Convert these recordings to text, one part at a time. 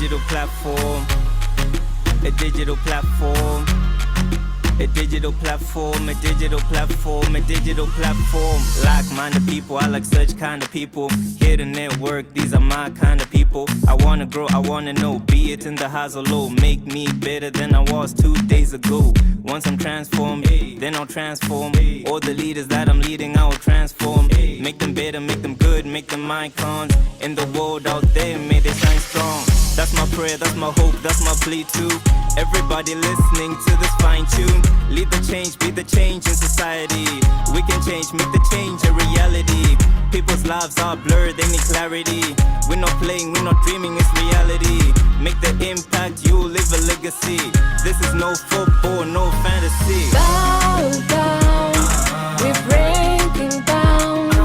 digital platform, a digital platform. A digital platform, a digital platform, a digital platform. Like-minded people, I like such kind of people. Here to network, these are my kind of people. I wanna grow, I wanna know, be it in the highs or low. Make me better than I was 2 days ago. Once I'm transformed, then I'll transform. All the leaders that I'm leading, I will transform. Make them better, make them good, make them icons. In the world out there, may they shine strong. That's my prayer, that's my hope, that's my plea too. Everybody listening to this fine tune. Lead the change, be the change in society. We can change, make the change a reality. People's lives are blurred, they need clarity. We're not playing, we're not dreaming, it's reality. Make the impact, you live a legacy. This is no football, no fantasy. Bow down, we're breaking bounds.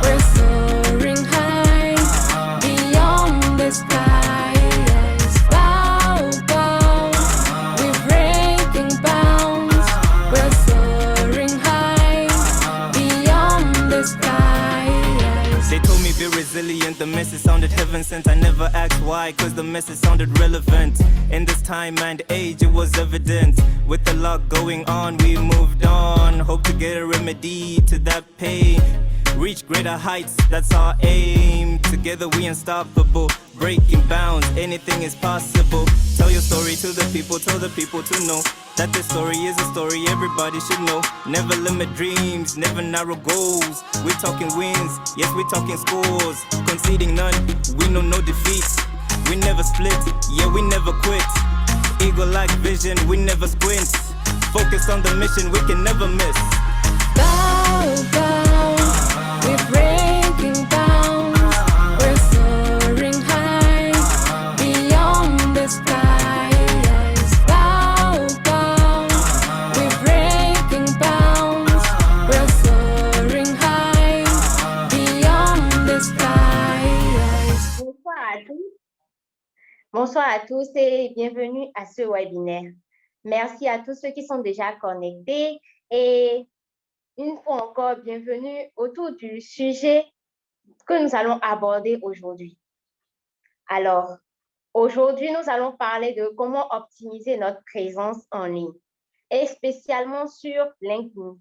We're soaring high, beyond the skies. Bow down, we're breaking bounds. We're soaring high, beyond the skies. They told me be resilient, the message sounded heaven sent. I never asked why, cause the message sounded relevant. In this time and age it was evident. With a lot going on we moved on. Hope to get a remedy to that pain. Reach greater heights, that's our aim. Together we unstoppable, breaking bounds, anything is possible. Tell your story to the people, tell the people to know that this story is a story everybody should know. Never limit dreams, never narrow goals. We're talking wins, yes we're talking scores. Conceding none, we know no defeats. We never split, yeah we never quit. Eagle-like vision, we never squint. Focus on the mission, we can never miss. Bow down, we're breaking bounds. We're soaring high, beyond the skies. Bow down, we're breaking bounds. We're soaring high, beyond the skies. Bonsoir à tous et bienvenue à ce webinaire. Merci à tous ceux qui sont déjà connectés et une fois encore, bienvenue autour du sujet que nous allons aborder aujourd'hui. Alors, aujourd'hui, nous allons parler de comment optimiser notre présence en ligne et spécialement sur LinkedIn.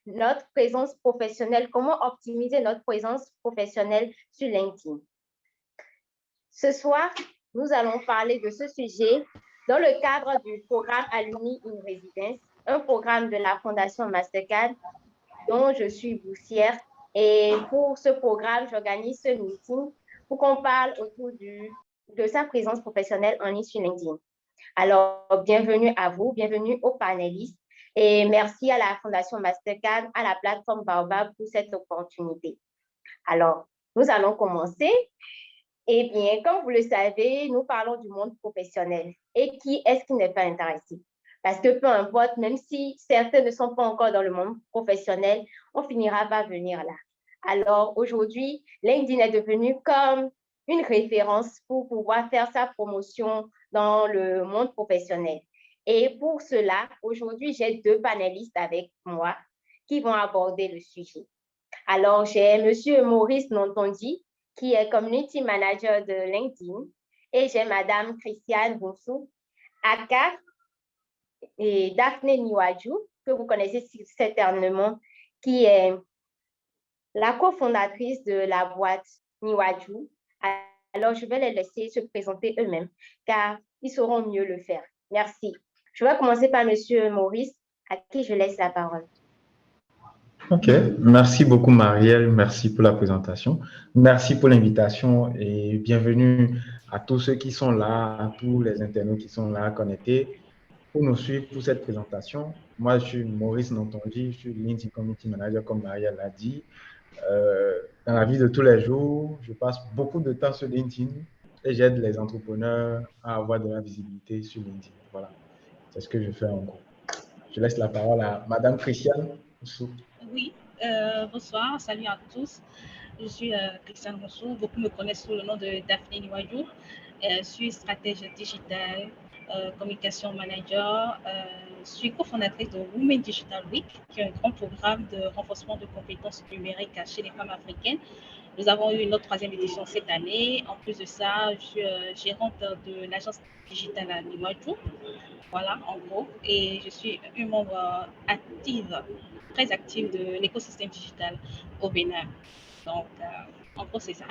Notre présence professionnelle, comment optimiser notre présence professionnelle sur LinkedIn. Ce soir, nous allons parler de ce sujet dans le cadre du programme Alumni in Residence, un programme de la Fondation Mastercard dont je suis boursière. Et pour ce programme, j'organise ce meeting pour qu'on parle autour de sa présence professionnelle en ligne sur LinkedIn. Alors, bienvenue à vous, bienvenue aux panélistes et merci à la Fondation Mastercard, à la plateforme Baobab pour cette opportunité. Alors, nous allons commencer. Eh bien, comme vous le savez, nous parlons du monde professionnel. Et qui est-ce qui n'est pas intéressé? Parce que peu importe, même si certains ne sont pas encore dans le monde professionnel, on finira par venir là. Alors, aujourd'hui, LinkedIn est devenu comme une référence pour pouvoir faire sa promotion dans le monde professionnel. Et pour cela, aujourd'hui, j'ai 2 panélistes avec moi qui vont aborder le sujet. Alors, j'ai M. Maurice Nantondi, qui est Community Manager de LinkedIn, et j'ai Mme Christiane Bounsou, aka et Daphné Niwaju, que vous connaissez certainement, qui est la cofondatrice de la boîte Niwaju. Alors, je vais les laisser se présenter eux-mêmes, car ils sauront mieux le faire. Merci. Je vais commencer par M. Maurice, à qui je laisse la parole. Ok, merci beaucoup Marielle, merci pour la présentation, merci pour l'invitation et bienvenue à tous ceux qui sont là, à tous les internautes qui sont là connectés pour nous suivre pour cette présentation. Moi, je suis Maurice Nantondi, je suis LinkedIn Community Manager comme Marielle l'a dit. Dans la vie de tous les jours, je passe beaucoup de temps sur LinkedIn et j'aide les entrepreneurs à avoir de la visibilité sur LinkedIn. Voilà, c'est ce que je fais en gros. Je laisse la parole à Madame Christiane. Oui, bonsoir, salut à tous. Je suis Christiane Rousseau, beaucoup me connaissent sous le nom de Daphné Niwaju. Je suis stratège digitale, communication manager. Je suis cofondatrice de Women Digital Week, qui est un grand programme de renforcement de compétences numériques chez les femmes africaines. Nous avons eu notre 3e édition cette année. En plus de ça, je suis gérante de l'agence digitale à Niwaju. Voilà, en gros. Et je suis une membre active, très active de l'écosystème digital au Bénin. Donc, en gros, c'est ça.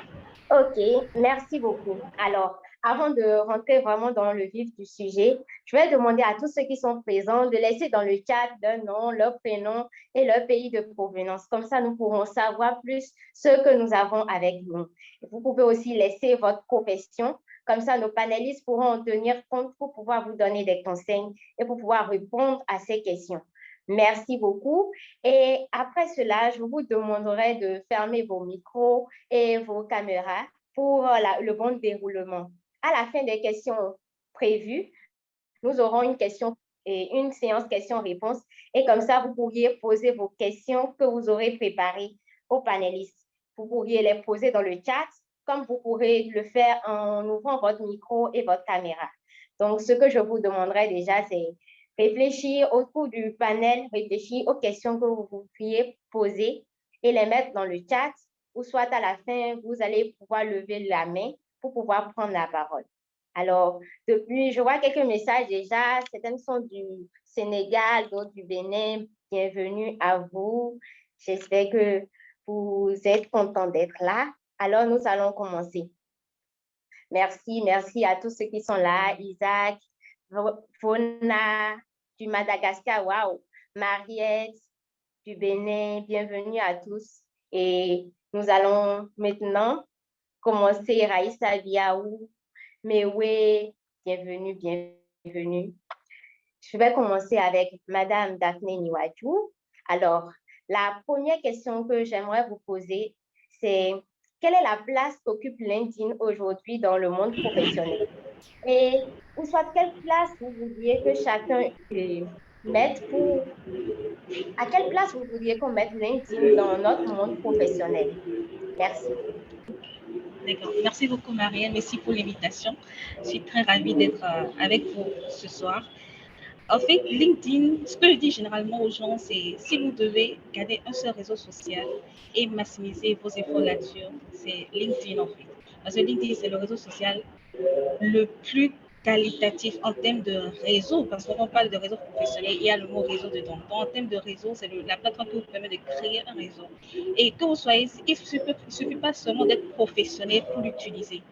OK, merci beaucoup. Alors, avant de rentrer vraiment dans le vif du sujet, je vais demander à tous ceux qui sont présents de laisser dans le chat leur nom, leur prénom et leur pays de provenance. Comme ça, nous pourrons savoir plus ce que nous avons avec nous. Vous pouvez aussi laisser votre profession. Comme ça, nos panélistes pourront en tenir compte pour pouvoir vous donner des conseils et pour pouvoir répondre à ces questions. Merci beaucoup. Et après cela, je vous demanderai de fermer vos micros et vos caméras pour le bon déroulement. À la fin des questions prévues, nous aurons une question et une séance questions-réponses. Et comme ça, vous pourriez poser vos questions que vous aurez préparées aux panélistes. Vous pourriez les poser dans le chat, comme vous pourrez le faire en ouvrant votre micro et votre caméra. Donc, ce que je vous demanderai déjà, c'est réfléchir autour du panel, réfléchir aux questions que vous pourriez poser et les mettre dans le chat, ou soit à la fin, vous allez pouvoir lever la main pour pouvoir prendre la parole. Alors, depuis, je vois quelques messages déjà. Certains sont du Sénégal, d'autres du Bénin. Bienvenue à vous. J'espère que vous êtes contents d'être là. Alors, nous allons commencer. Merci à tous ceux qui sont là. Isaac, Fona, du Madagascar, waouh. Mariette, du Bénin, bienvenue à tous. Et nous allons maintenant commencer. Raïssa Biaou, Mewe, bienvenue. Je vais commencer avec Madame Daphné Niwaju. Alors, la première question que j'aimerais vous poser, c'est quelle est la place qu'occupe LinkedIn aujourd'hui dans le monde professionnel? Et ou soit quelle place vous voudriez que chacun mette à quelle place vous voudriez qu'on mette LinkedIn dans notre monde professionnel? Merci. D'accord. Merci beaucoup, Marianne. Merci pour l'invitation. Je suis très ravie d'être avec vous ce soir. En fait, LinkedIn, ce que je dis généralement aux gens, c'est si vous devez garder un seul réseau social et maximiser vos efforts là-dessus, c'est LinkedIn en fait. Parce que LinkedIn, c'est le réseau social le plus qualitatif en termes de réseau, parce qu'on parle de réseau professionnel, il y a le mot réseau dedans. Donc, en termes de réseau, c'est la plateforme qui vous permet de créer un réseau. Et que vous soyez, il ne suffit pas seulement d'être professionnel pour l'utiliser.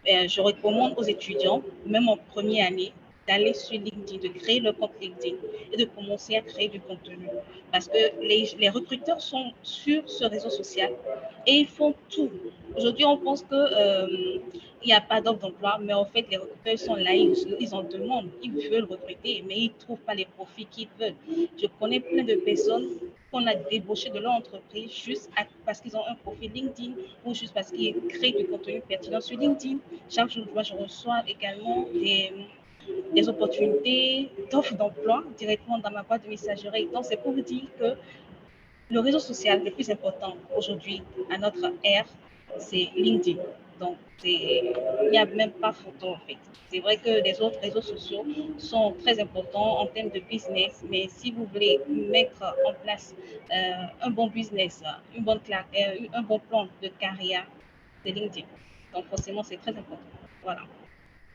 Je recommande aux étudiants, même en première année, d'aller sur LinkedIn, de créer leur compte LinkedIn et de commencer à créer du contenu. Parce que les recruteurs sont sur ce réseau social et ils font tout. Aujourd'hui, on pense qu'il n'y a pas d'offre d'emploi, mais en fait, les recruteurs sont là, ils en demandent, ils veulent recruter, mais ils ne trouvent pas les profils qu'ils veulent. Je connais plein de personnes qu'on a débauché de leur entreprise juste parce qu'ils ont un profil LinkedIn ou juste parce qu'ils créent du contenu pertinent sur LinkedIn. Chaque jour, je reçois également des opportunités d'offres d'emploi directement dans ma boîte de messagerie. Donc, c'est pour vous dire que le réseau social le plus important aujourd'hui à notre ère, c'est LinkedIn. Donc, il n'y a même pas photo en fait. C'est vrai que les autres réseaux sociaux sont très importants en termes de business, mais si vous voulez mettre en place un bon business, un bon plan de carrière, c'est LinkedIn. Donc, forcément, c'est très important. Voilà.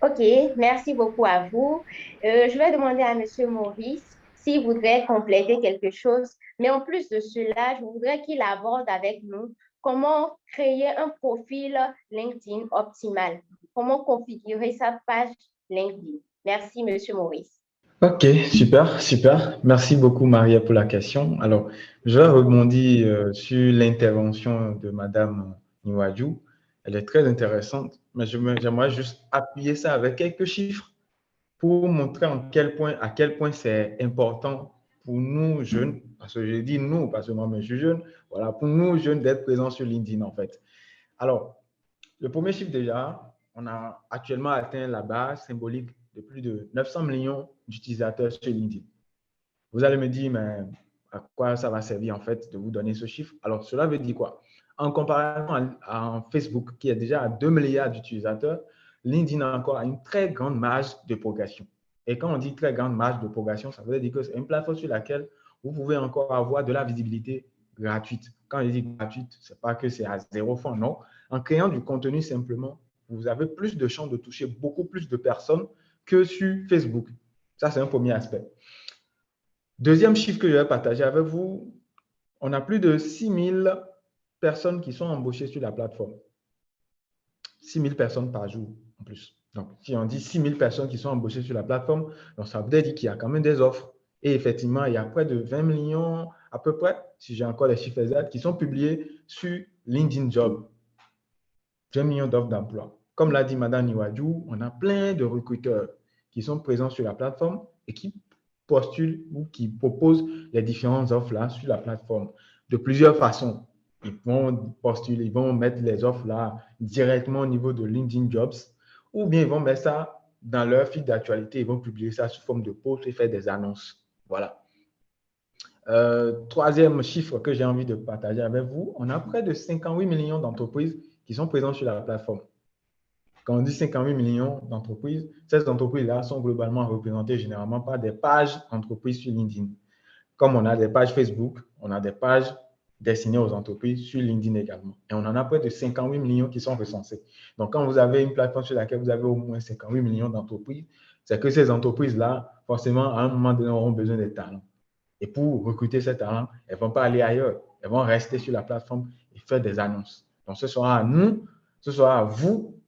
OK, merci beaucoup à vous. Je vais demander à Monsieur Maurice s'il voudrait compléter quelque chose. Mais en plus de cela, je voudrais qu'il aborde avec nous comment créer un profil LinkedIn optimal. Comment configurer sa page LinkedIn. Merci, Monsieur Maurice. Ok, super. Merci beaucoup, Maria, pour la question. Alors, je vais rebondir sur l'intervention de Madame Niwaju. Elle est très intéressante, mais j'aimerais juste appuyer ça avec quelques chiffres pour montrer à quel point c'est important pour nous jeunes, parce que je dis nous, parce que moi-même je suis jeune, voilà, pour nous jeunes d'être présents sur LinkedIn en fait. Alors, le premier chiffre déjà, on a actuellement atteint la barre symbolique de plus de 900 millions d'utilisateurs sur LinkedIn. Vous allez me dire, mais à quoi ça va servir en fait de vous donner ce chiffre? Alors, cela veut dire quoi? En comparaison à Facebook, qui est déjà à 2 milliards d'utilisateurs, LinkedIn a encore une très grande marge de progression. Et quand on dit très grande marge de progression, ça veut dire que c'est une plateforme sur laquelle vous pouvez encore avoir de la visibilité gratuite. Quand je dis gratuite, ce n'est pas que c'est à 0 francs, non. En créant du contenu simplement, vous avez plus de chances de toucher beaucoup plus de personnes que sur Facebook. Ça, c'est un premier aspect. Deuxième chiffre que je vais partager avec vous, on a plus de 6 000 personnes qui sont embauchées sur la plateforme. 6 000 personnes par jour en plus. Donc, si on dit 6 000 personnes qui sont embauchées sur la plateforme, donc ça veut dire qu'il y a quand même des offres. Et effectivement, il y a près de 20 millions à peu près, si j'ai encore les chiffres exacts, qui sont publiés sur LinkedIn Job. 20 millions d'offres d'emploi. Comme l'a dit Mme Niwaju, on a plein de recruteurs qui sont présents sur la plateforme et qui postulent ou qui proposent les différentes offres-là sur la plateforme de plusieurs façons. Ils vont postuler, ils vont mettre les offres-là directement au niveau de LinkedIn Jobs ou bien ils vont mettre ça dans leur fil d'actualité, ils vont publier ça sous forme de post et faire des annonces. Voilà. Troisième chiffre que j'ai envie de partager avec vous, on a près de 58 millions d'entreprises qui sont présentes sur la plateforme. Quand on dit 58 millions d'entreprises, ces entreprises-là sont globalement représentées généralement par des pages entreprises sur LinkedIn. Comme on a des pages Facebook, on a des pages destinées aux entreprises sur LinkedIn également. Et on en a près de 58 millions qui sont recensés. Donc, quand vous avez une plateforme sur laquelle vous avez au moins 58 millions d'entreprises, c'est que ces entreprises-là, forcément, à un moment donné, auront besoin des talents. Et pour recruter ces talents, elles ne vont pas aller ailleurs. Elles vont rester sur la plateforme et faire des annonces. Donc, ce sera à nous, ce sera à vous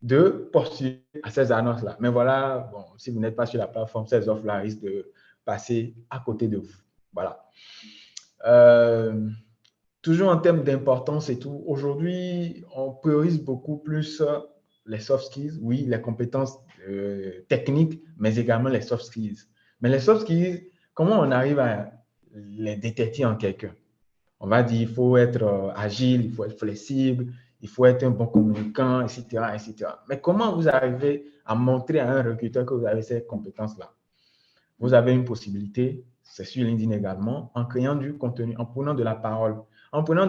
de postuler à ces annonces-là. Mais voilà, bon, si vous n'êtes pas sur la plateforme, ces offres-là risquent de passer à côté de vous. Voilà. Toujours en termes d'importance et tout, aujourd'hui, on priorise beaucoup plus les soft skills, oui, les compétences techniques, mais également les soft skills. Mais les soft skills, comment on arrive à les détecter en quelqu'un? On va dire, il faut être agile, il faut être flexible, il faut être un bon communicant, etc., etc. Mais comment vous arrivez à montrer à un recruteur que vous avez ces compétences-là? Vous avez une possibilité, c'est sur LinkedIn également, en créant du contenu, en prenant de la parole. En prenant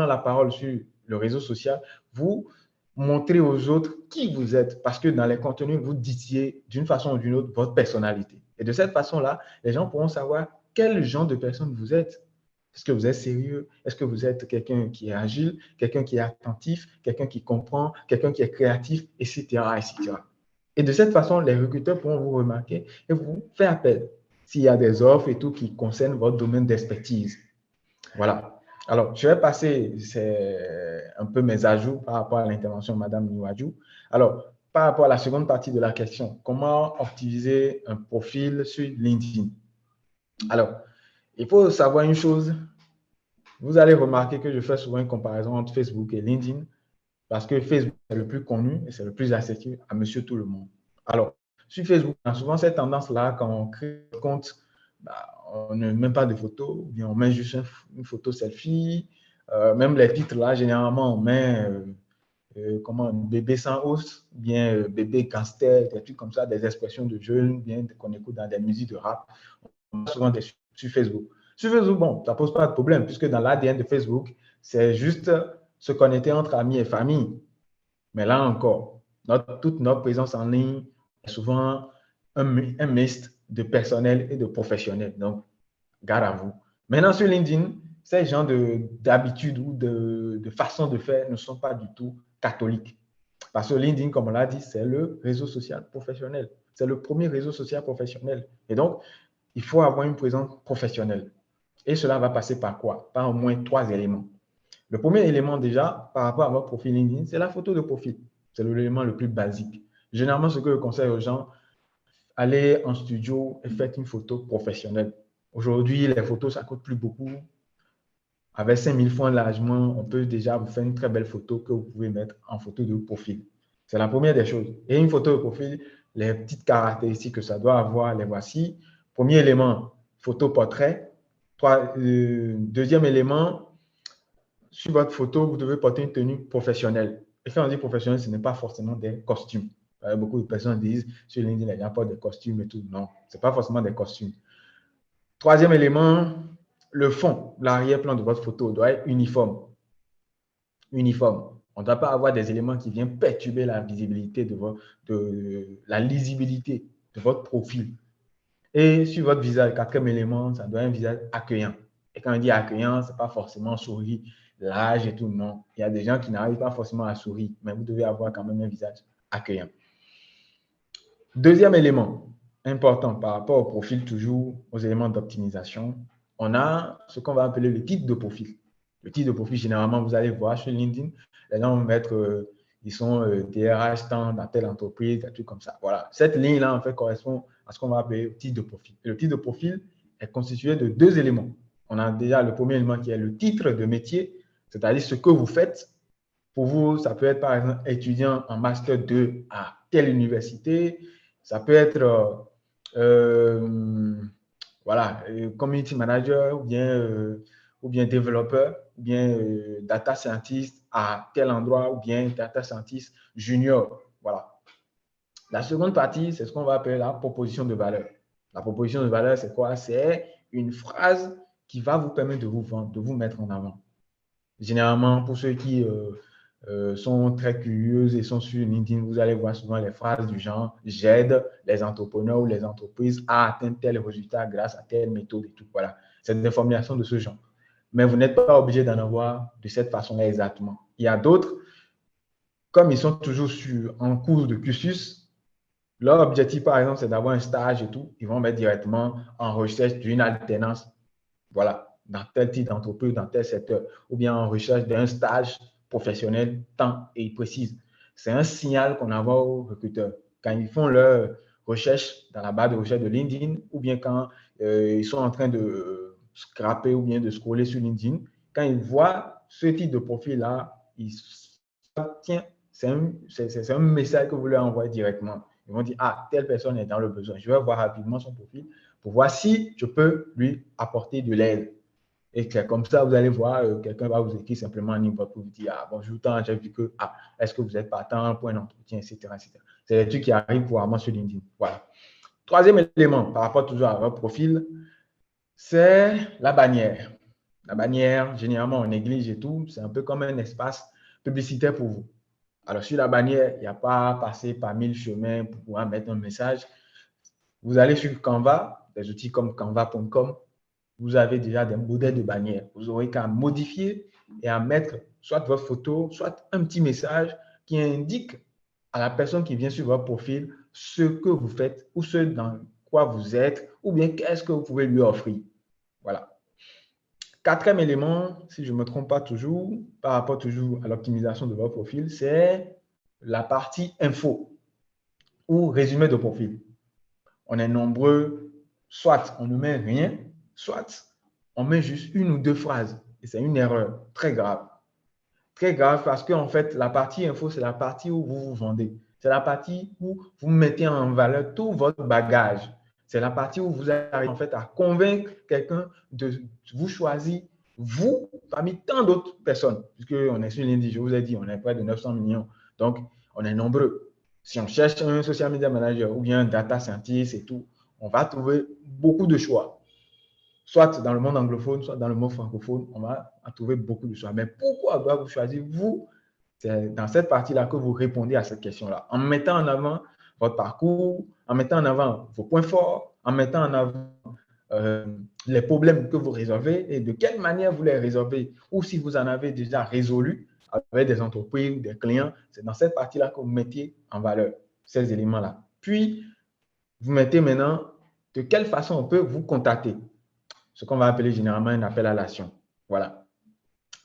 la parole sur le réseau social, vous montrez aux autres qui vous êtes, parce que dans les contenus, vous disiez d'une façon ou d'une autre votre personnalité. Et de cette façon-là, les gens pourront savoir quel genre de personne vous êtes. Est-ce que vous êtes sérieux? Est-ce que vous êtes quelqu'un qui est agile, quelqu'un qui est attentif, quelqu'un qui comprend, quelqu'un qui est créatif, etc., etc. Et de cette façon, les recruteurs pourront vous remarquer et vous faire appel s'il y a des offres et tout qui concernent votre domaine d'expertise. Voilà. Alors, je vais passer un peu mes ajouts par rapport à l'intervention de Mme Niwaju. Alors, par rapport à la seconde partie de la question, comment optimiser un profil sur LinkedIn? Alors, il faut savoir une chose. Vous allez remarquer que je fais souvent une comparaison entre Facebook et LinkedIn parce que Facebook est le plus connu et c'est le plus accessible à monsieur tout le monde. Alors, sur Facebook, on a souvent cette tendance-là, quand on crée un compte, on ne met pas de photos, ou bien on met juste une photo selfie. Même les titres, là, généralement, on met comment, bébé sans os, bien bébé gangster, des trucs comme ça, des expressions de jeunes, bien qu'on écoute dans des musiques de rap. On a souvent sur Facebook. Sur Facebook, bon, ça ne pose pas de problème, puisque dans l'ADN de Facebook, c'est juste se connecter entre amis et famille. Mais là encore, toute notre présence en ligne est souvent un mixte de personnel et de professionnel. Donc, garde à vous. Maintenant, sur LinkedIn, ces genres d'habitudes ou de façon de faire ne sont pas du tout catholiques. Parce que LinkedIn, comme on l'a dit, c'est le réseau social professionnel. C'est le premier réseau social professionnel. Et donc, il faut avoir une présence professionnelle. Et cela va passer par quoi? Par au moins 3 éléments. Le premier élément déjà, par rapport à votre profil LinkedIn, c'est la photo de profil. C'est l'élément le plus basique. Généralement, ce que je conseille aux gens, allez en studio et faites une photo professionnelle. Aujourd'hui, les photos, ça ne coûte plus beaucoup. Avec 5000 francs largement, on peut déjà vous faire une très belle photo que vous pouvez mettre en photo de profil. C'est la première des choses. Et une photo de profil, les petites caractéristiques que ça doit avoir, les voici. Premier élément, photo portrait. Deuxième élément, sur votre photo, vous devez porter une tenue professionnelle. Et quand on dit professionnel, ce n'est pas forcément des costumes. Beaucoup de personnes disent sur LinkedIn, il n'y a pas de costumes et tout. Non, ce n'est pas forcément des costumes. Troisième élément, le fond, l'arrière-plan de votre photo doit être uniforme. Uniforme. On ne doit pas avoir des éléments qui viennent perturber la visibilité la lisibilité de votre profil. Et sur votre visage, quatrième élément, ça doit être un visage accueillant. Et quand on dit accueillant, ce n'est pas forcément sourire, l'âge et tout, non. Il y a des gens qui n'arrivent pas forcément à sourire, mais vous devez avoir quand même un visage accueillant. Deuxième élément important par rapport au profil, toujours aux éléments d'optimisation, on a ce qu'on va appeler le titre de profil. Le titre de profil, généralement, vous allez voir sur LinkedIn, les gens vont mettre, ils sont DRH tant dans telle entreprise, des trucs comme ça. Voilà. Cette ligne-là, en fait, correspond à ce qu'on va appeler le titre de profil. Et le titre de profil est constitué de deux éléments. On a déjà le premier élément qui est le titre de métier, c'est-à-dire ce que vous faites. Pour vous, ça peut être par exemple étudiant en Master 2 à telle université. Ça peut être voilà, community manager ou bien développeur ou bien data scientist à tel endroit ou bien data scientist junior. Voilà. La seconde partie, c'est ce qu'on va appeler la proposition de valeur. La proposition de valeur, c'est quoi? C'est une phrase qui va vous permettre de vous vendre, de vous mettre en avant. Généralement, pour ceux qui sont très curieux et sont sur LinkedIn, vous allez voir souvent les phrases du genre « j'aide les entrepreneurs ou les entreprises à atteindre tel résultat grâce à telle méthode et tout ». Voilà, c'est des formulations de ce genre. Mais vous n'êtes pas obligé d'en avoir de cette façon-là exactement. Il y a d'autres, comme ils sont toujours en cours de cursus, leur objectif, par exemple, c'est d'avoir un stage et tout. Ils vont mettre directement en recherche d'une alternance. Voilà, dans tel type d'entreprise, dans tel secteur, ou bien en recherche d'un stage professionnel, temps, et ils précisent. C'est un signal qu'on envoie aux recruteurs. Quand ils font leur recherche dans la barre de recherche de LinkedIn, ou bien quand ils sont en train de scraper ou bien de scroller sur LinkedIn, quand ils voient ce type de profil-là, ils tiens, c'est un message que vous leur envoyez directement. Ils vont dire, ah, telle personne est dans le besoin. Je vais voir rapidement son profil pour voir si je peux lui apporter de l'aide. Et comme ça, vous allez voir, quelqu'un va vous écrire simplement un inbox pour vous dire, ah, bonjour, j'ai vu que, ah, est-ce que vous êtes partant pour un entretien, etc. etc. C'est des trucs qui arrivent couramment sur LinkedIn. Voilà. Troisième élément, par rapport toujours à votre profil, c'est la bannière. La bannière, généralement, on néglige et tout. C'est un peu comme un espace publicitaire pour vous. Alors, sur la bannière, il n'y a pas à passer par 1000 chemins pour pouvoir mettre un message. Vous allez sur Canva, des outils comme canva.com, vous avez déjà des modèles de bannière. Vous aurez qu'à modifier et à mettre soit votre photo, soit un petit message qui indique à la personne qui vient sur votre profil ce que vous faites ou ce dans quoi vous êtes ou bien qu'est-ce que vous pouvez lui offrir. Voilà. Quatrième élément, si je ne me trompe pas toujours, par rapport toujours à l'optimisation de votre profil, c'est la partie info ou résumé de profil. On est nombreux, soit on ne met rien, soit on met juste une ou deux phrases. Et c'est une erreur très grave. Très grave parce qu'en fait, la partie info, c'est la partie où vous vous vendez. C'est la partie où vous mettez en valeur tout votre bagage. C'est la partie où vous arrivez en fait à convaincre quelqu'un de vous choisir, vous, parmi tant d'autres personnes. Puisqu'on est sur LinkedIn, je vous ai dit, on est près de 900 millions. Donc, on est nombreux. Si on cherche un social media manager ou bien un data scientist et tout, on va trouver beaucoup de choix. Soit dans le monde anglophone, soit dans le monde francophone, on va trouver beaucoup de choix. Mais pourquoi doit-vous choisir vous? C'est dans cette partie-là que vous répondez à cette question-là. En mettant en avant votre parcours, en mettant en avant vos points forts, en mettant en avant les problèmes que vous résolvez et de quelle manière vous les résolvez. Ou si vous en avez déjà résolu avec des entreprises, des clients, c'est dans cette partie-là que vous mettez en valeur ces éléments-là. Puis, vous mettez maintenant de quelle façon on peut vous contacter. Ce qu'on va appeler généralement un appel à l'action. Voilà.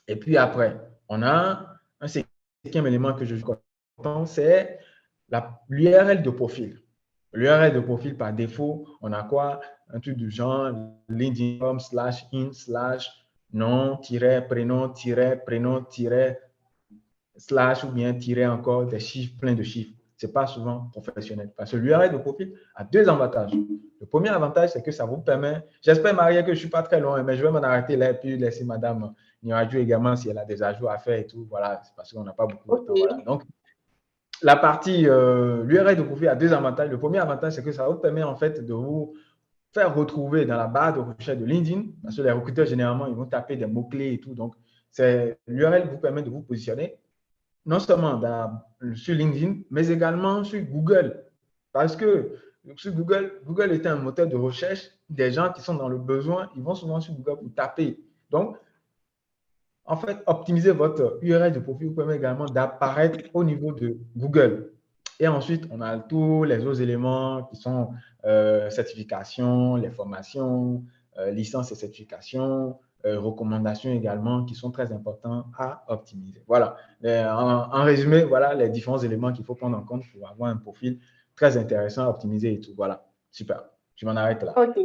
Et puis après, on a un cinquième élément que je suis content, c'est l'URL de profil. L'URL de profil, par défaut, on a quoi? Un truc du genre linkedin.com/in/nom-prénom-prénom-/ ou bien encore des chiffres, plein de chiffres. Ce n'est pas souvent professionnel. Parce que l'URL de profil a deux avantages. Le premier avantage, c'est que ça vous permet, j'espère, Maria, que je ne suis pas très loin, mais je vais m'en arrêter là et puis laisser Madame Niwaju également si elle a des ajouts à faire et tout. Voilà, c'est parce qu'on n'a pas beaucoup de temps. Voilà. Donc, la partie l'URL de profil a deux avantages. Le premier avantage, c'est que ça vous permet en fait de vous faire retrouver dans la barre de recherche de LinkedIn, parce que les recruteurs, généralement, ils vont taper des mots-clés et tout. Donc, l'URL vous permet de vous positionner non seulement sur LinkedIn, mais également sur Google. Parce que sur Google est un moteur de recherche des gens qui sont dans le besoin, ils vont souvent sur Google pour taper. Donc, en fait, optimiser votre URL de profil vous permet également d'apparaître au niveau de Google. Et ensuite, on a tous les autres éléments qui sont certifications, les formations, licences et certifications, recommandations également, qui sont très importants à optimiser. Voilà. En résumé, voilà les différents éléments qu'il faut prendre en compte pour avoir un profil très intéressant à optimiser et tout. Voilà. Super. Je m'en arrête là. OK.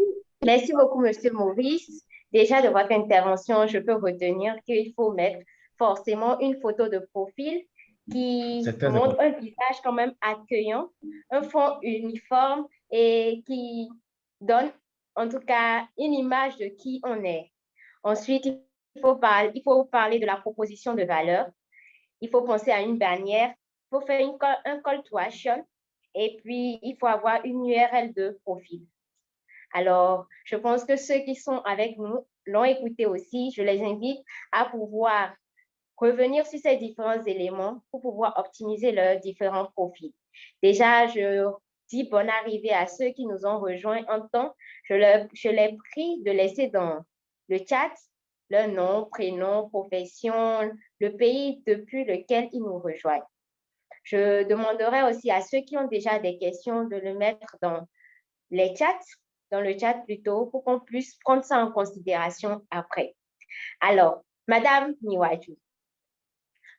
Merci beaucoup, Monsieur Maurice. Déjà, de votre intervention, je peux retenir qu'il faut mettre forcément une photo de profil qui C'est très montre important. un visage quand même accueillant, un fond uniforme et qui donne en tout cas une image de qui on est. Ensuite, il faut parler de la proposition de valeur. Il faut penser à une bannière. Il faut faire un call to action. Et puis, il faut avoir une URL de profil. Alors, je pense que ceux qui sont avec nous l'ont écouté aussi. Je les invite à pouvoir revenir sur ces différents éléments pour pouvoir optimiser leurs différents profils. Déjà, je dis bonne arrivée à ceux qui nous ont rejoints en temps. Je les prie de laisser dans le chat leur nom, prénom, profession, le pays depuis lequel ils nous rejoignent. Je demanderai aussi à ceux qui ont déjà des questions de le mettre dans les chats, dans le chat plutôt, pour qu'on puisse prendre ça en considération après. Alors, Madame Niwaju,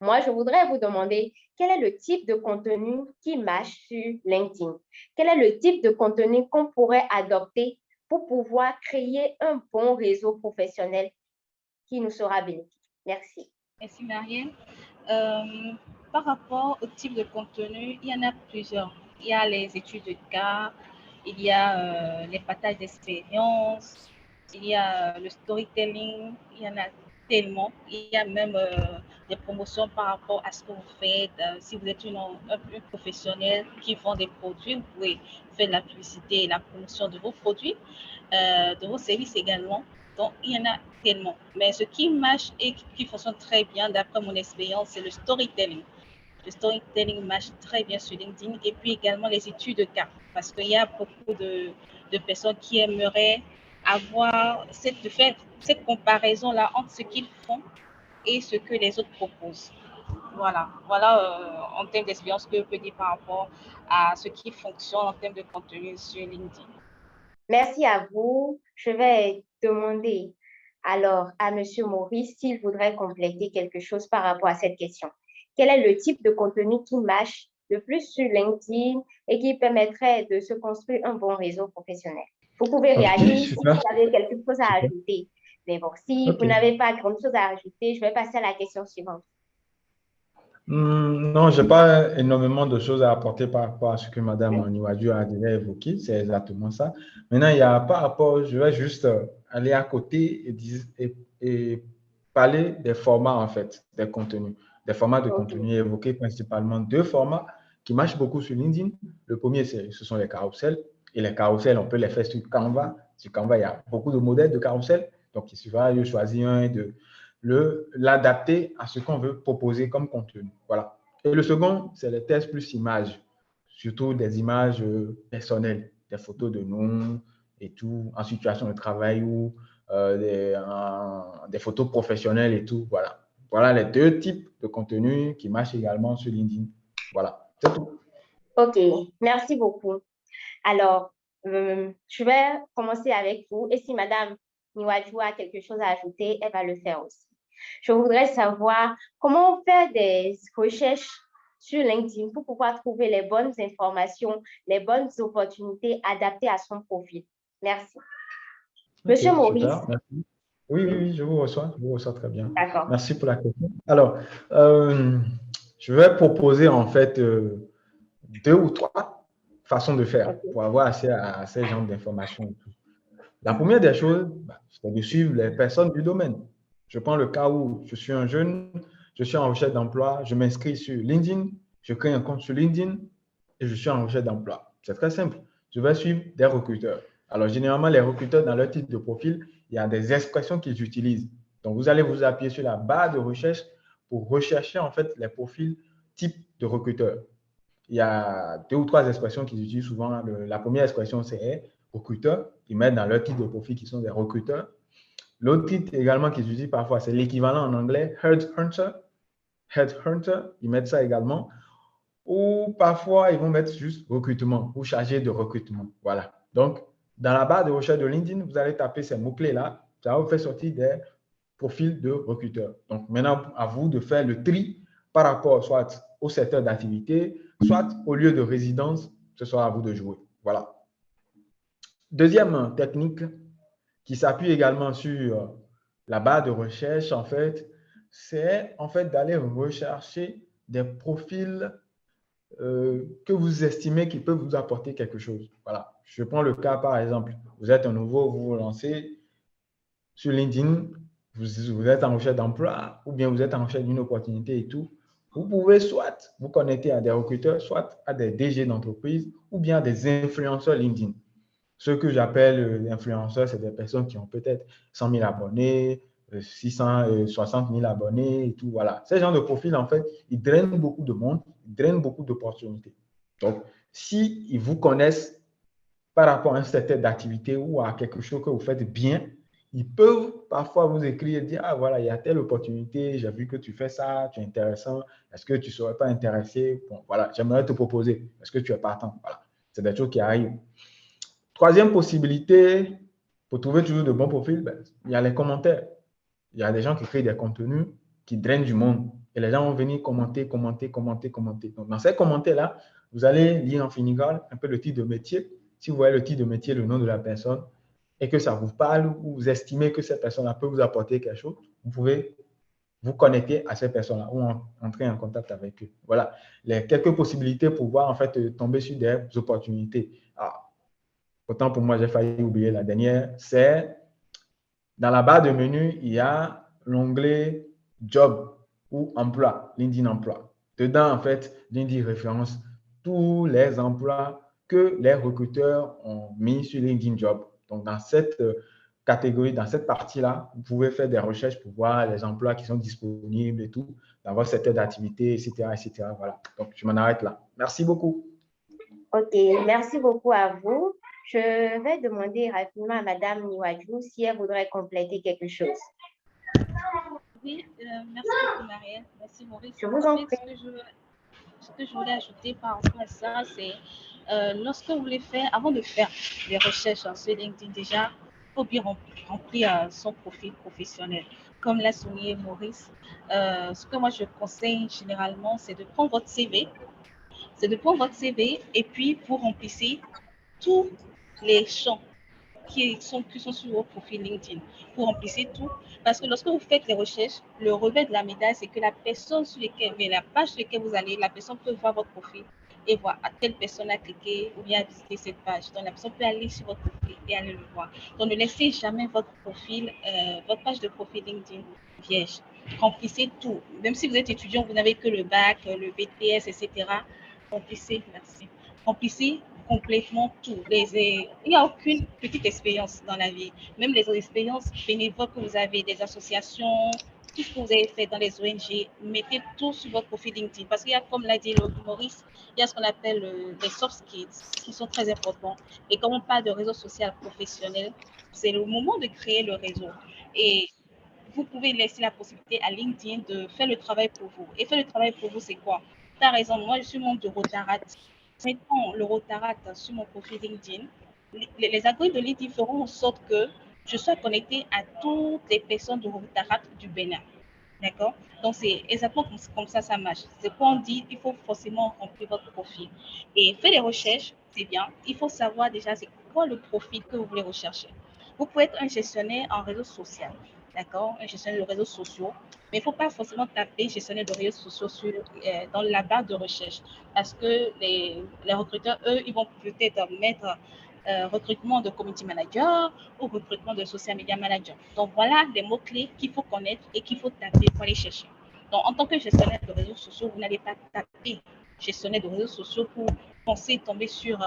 moi, je voudrais vous demander quel est le type de contenu qui marche sur LinkedIn? Quel est le type de contenu qu'on pourrait adopter pour pouvoir créer un bon réseau professionnel qui nous sera bénéfique? Merci. Merci Marielle. Par rapport au type de contenu, il y en a plusieurs. Il y a les études de cas, il y a les partages d'expériences, il y a le storytelling, il y en a tellement. Il y a même des promotions par rapport à ce que vous faites. Si vous êtes un professionnel qui vend des produits, vous pouvez faire de la publicité et la promotion de vos produits, de vos services également. Donc, il y en a tellement. Mais ce qui marche et qui fonctionne très bien, d'après mon expérience, c'est le storytelling. Le storytelling marche très bien sur LinkedIn et puis également les études de cas. Parce qu'il y a beaucoup de personnes qui aimeraient avoir cette comparaison-là entre ce qu'ils font et ce que les autres proposent. Voilà en termes d'expérience que je peux dire par rapport à ce qui fonctionne en termes de contenu sur LinkedIn. Merci à vous. Je vais demander alors à Monsieur Maurice s'il voudrait compléter quelque chose par rapport à cette question. Quel est le type de contenu qui marche le plus sur LinkedIn et qui permettrait de se construire un bon réseau professionnel? Vous pouvez réagir si vous avez quelque chose à ajouter. Mais bon, si vous n'avez pas grand-chose à ajouter, je vais passer à la question suivante. Non, je n'ai pas énormément de choses à apporter par rapport à ce que Mme Niwaju a déjà évoqué. C'est exactement ça. Maintenant, il y a par rapport, je vais juste aller à côté et parler des formats, en fait, des contenus. Des formats de contenu évoqués, principalement deux formats qui marchent beaucoup sur LinkedIn. Le premier, ce sont les carousels. Et les carousels, on peut les faire sur Canva. Sur Canva, il y a beaucoup de modèles de carousels. Donc, il suffira de choisir un et de l'adapter à ce qu'on veut proposer comme contenu. Voilà. Et le second, c'est les tests plus images, surtout des images personnelles, des photos de nous et tout, en situation de travail ou des photos professionnelles et tout. Voilà. Voilà les deux types de contenus qui marchent également sur LinkedIn. Voilà, c'est tout. OK, merci beaucoup. Alors, je vais commencer avec vous. Et si Madame Niwaju a quelque chose à ajouter, elle va le faire aussi. Je voudrais savoir comment faire des recherches sur LinkedIn pour pouvoir trouver les bonnes informations, les bonnes opportunités adaptées à son profil. Merci. Monsieur Maurice. Super, merci. Oui, je vous reçois très bien. D'accord. Merci pour la question. Alors, je vais proposer en fait deux ou trois façons de faire pour avoir accès à ces genres d'informations. La première des choses, c'est de suivre les personnes du domaine. Je prends le cas où je suis un jeune, je suis en recherche d'emploi, je m'inscris sur LinkedIn, je crée un compte sur LinkedIn et je suis en recherche d'emploi. C'est très simple. Je vais suivre des recruteurs. Alors, généralement, les recruteurs, dans leur type de profil, il y a des expressions qu'ils utilisent. Donc, vous allez vous appuyer sur la barre de recherche pour rechercher en fait les profils type de recruteurs. Il y a deux ou trois expressions qu'ils utilisent souvent. La première expression, c'est recruteur. ils mettent dans leur titre de profil qui sont des recruteurs. L'autre titre également qu'ils utilisent parfois, c'est l'équivalent en anglais, Headhunter. Headhunter, ils mettent ça également. Ou parfois, ils vont mettre juste recrutement ou chargé de recrutement. Voilà. Donc, dans la barre de recherche de LinkedIn, vous allez taper ces mots-clés-là. Ça va vous faire sortir des profils de recruteurs. Donc, maintenant, à vous de faire le tri par rapport soit au secteur d'activité, soit au lieu de résidence. Ce sera à vous de jouer. Voilà. Deuxième technique qui s'appuie également sur la barre de recherche, en fait, c'est en fait d'aller rechercher des profils que vous estimez qui peuvent vous apporter quelque chose. Voilà. Je prends le cas, par exemple, vous êtes un nouveau, vous vous lancez sur LinkedIn, vous êtes en recherche d'emploi ou bien vous êtes en recherche d'une opportunité et tout. Vous pouvez soit vous connecter à des recruteurs, soit à des DG d'entreprise ou bien à des influenceurs LinkedIn. Ce que j'appelle influenceurs, c'est des personnes qui ont peut-être 100 000 abonnés, 660 000 abonnés et tout. Voilà. Ces gens de profils, en fait, ils drainent beaucoup de monde, ils drainent beaucoup d'opportunités. Donc, s'ils vous connaissent par rapport à un secteur d'activité ou à quelque chose que vous faites bien, ils peuvent parfois vous écrire et dire « Ah, voilà, il y a telle opportunité, j'ai vu que tu fais ça, tu es intéressant, est-ce que tu ne serais pas intéressé? Bon, voilà, j'aimerais te proposer, est-ce que tu es partant? » Voilà, c'est des choses qui arrivent. Troisième possibilité, pour trouver toujours de bons profils, il y a les commentaires. Il y a des gens qui créent des contenus qui drainent du monde. Et les gens vont venir commenter. Donc, dans ces commentaires-là, vous allez lire en filigrane un peu le titre de métier. Si vous voyez le titre de métier, le nom de la personne, et que ça vous parle ou vous estimez que cette personne-là peut vous apporter quelque chose, vous pouvez vous connecter à ces personnes-là ou entrer en contact avec eux. Voilà les quelques possibilités pour pouvoir en fait tomber sur des opportunités. Autant pour moi, j'ai failli oublier la dernière, c'est dans la barre de menu, il y a l'onglet Job ou Emploi, LinkedIn Emploi. Dedans, en fait, LinkedIn référence tous les emplois que les recruteurs ont mis sur LinkedIn Job. Donc, dans cette catégorie, dans cette partie-là, vous pouvez faire des recherches pour voir les emplois qui sont disponibles et tout, dans votre secteur d'activité, etc., etc. Voilà. Donc, je m'en arrête là. Merci beaucoup. OK, merci beaucoup à vous. Je vais demander rapidement à Madame Niwadjou si elle voudrait compléter quelque chose. Oui, merci beaucoup, Marielle. Merci, Maurice. Je vous en prie. Ce que je voulais ajouter par rapport à ça, c'est lorsque vous voulez faire, avant de faire des recherches sur LinkedIn, déjà, il faut bien remplir son profil professionnel. Comme l'a souligné Maurice, ce que moi je conseille généralement, c'est de prendre votre CV. Et puis vous remplissez tous les champs qui sont sur votre profil LinkedIn. Vous remplissez tout. Parce que lorsque vous faites les recherches, le revers de la médaille, c'est que la personne sur laquelle, mais la page sur laquelle vous allez, la personne peut voir votre profil et voir à telle personne a cliqué ou bien a visité cette page. Donc la personne peut aller sur votre profil et aller le voir. Donc ne laissez jamais votre profil, votre page de profil LinkedIn vierge. Remplissez tout. Même si vous êtes étudiant, vous n'avez que le bac, le BTS, etc. Remplissez, merci. Remplissez complètement tout. Il n'y a aucune petite expérience dans la vie. Même les expériences bénévoles que vous avez, des associations, tout ce que vous avez fait dans les ONG, mettez tout sur votre profil LinkedIn. Parce qu'il y a, comme l'a dit Maurice, il y a ce qu'on appelle les soft skills qui sont très importants. Et quand on parle de réseau social professionnel, c'est le moment de créer le réseau. Et vous pouvez laisser la possibilité à LinkedIn de faire le travail pour vous. Et faire le travail pour vous, c'est quoi? Par exemple, moi, je suis membre de Rotaract. Mettons le Rotaract sur mon profil LinkedIn. Les algorithmes de LinkedIn feront en sorte que je sois connectée à toutes les personnes de Rotaract du Bénin. D'accord? Donc, c'est exactement comme ça marche. C'est quoi on dit, il faut forcément remplir votre profil. Et faire des recherches, c'est bien. Il faut savoir déjà c'est quoi le profil que vous voulez rechercher. Vous pouvez être un gestionnaire en réseau social. D'accord? Un gestionnaire de réseaux sociaux. Mais il ne faut pas forcément taper gestionnaire de réseaux sociaux dans la barre de recherche. Parce que les recruteurs, eux, ils vont peut-être mettre recrutement de community manager ou recrutement de social media manager. Donc, voilà les mots-clés qu'il faut connaître et qu'il faut taper pour aller chercher. Donc, en tant que gestionnaire de réseaux sociaux, vous n'allez pas taper gestionnaire de réseaux sociaux pour penser tomber sur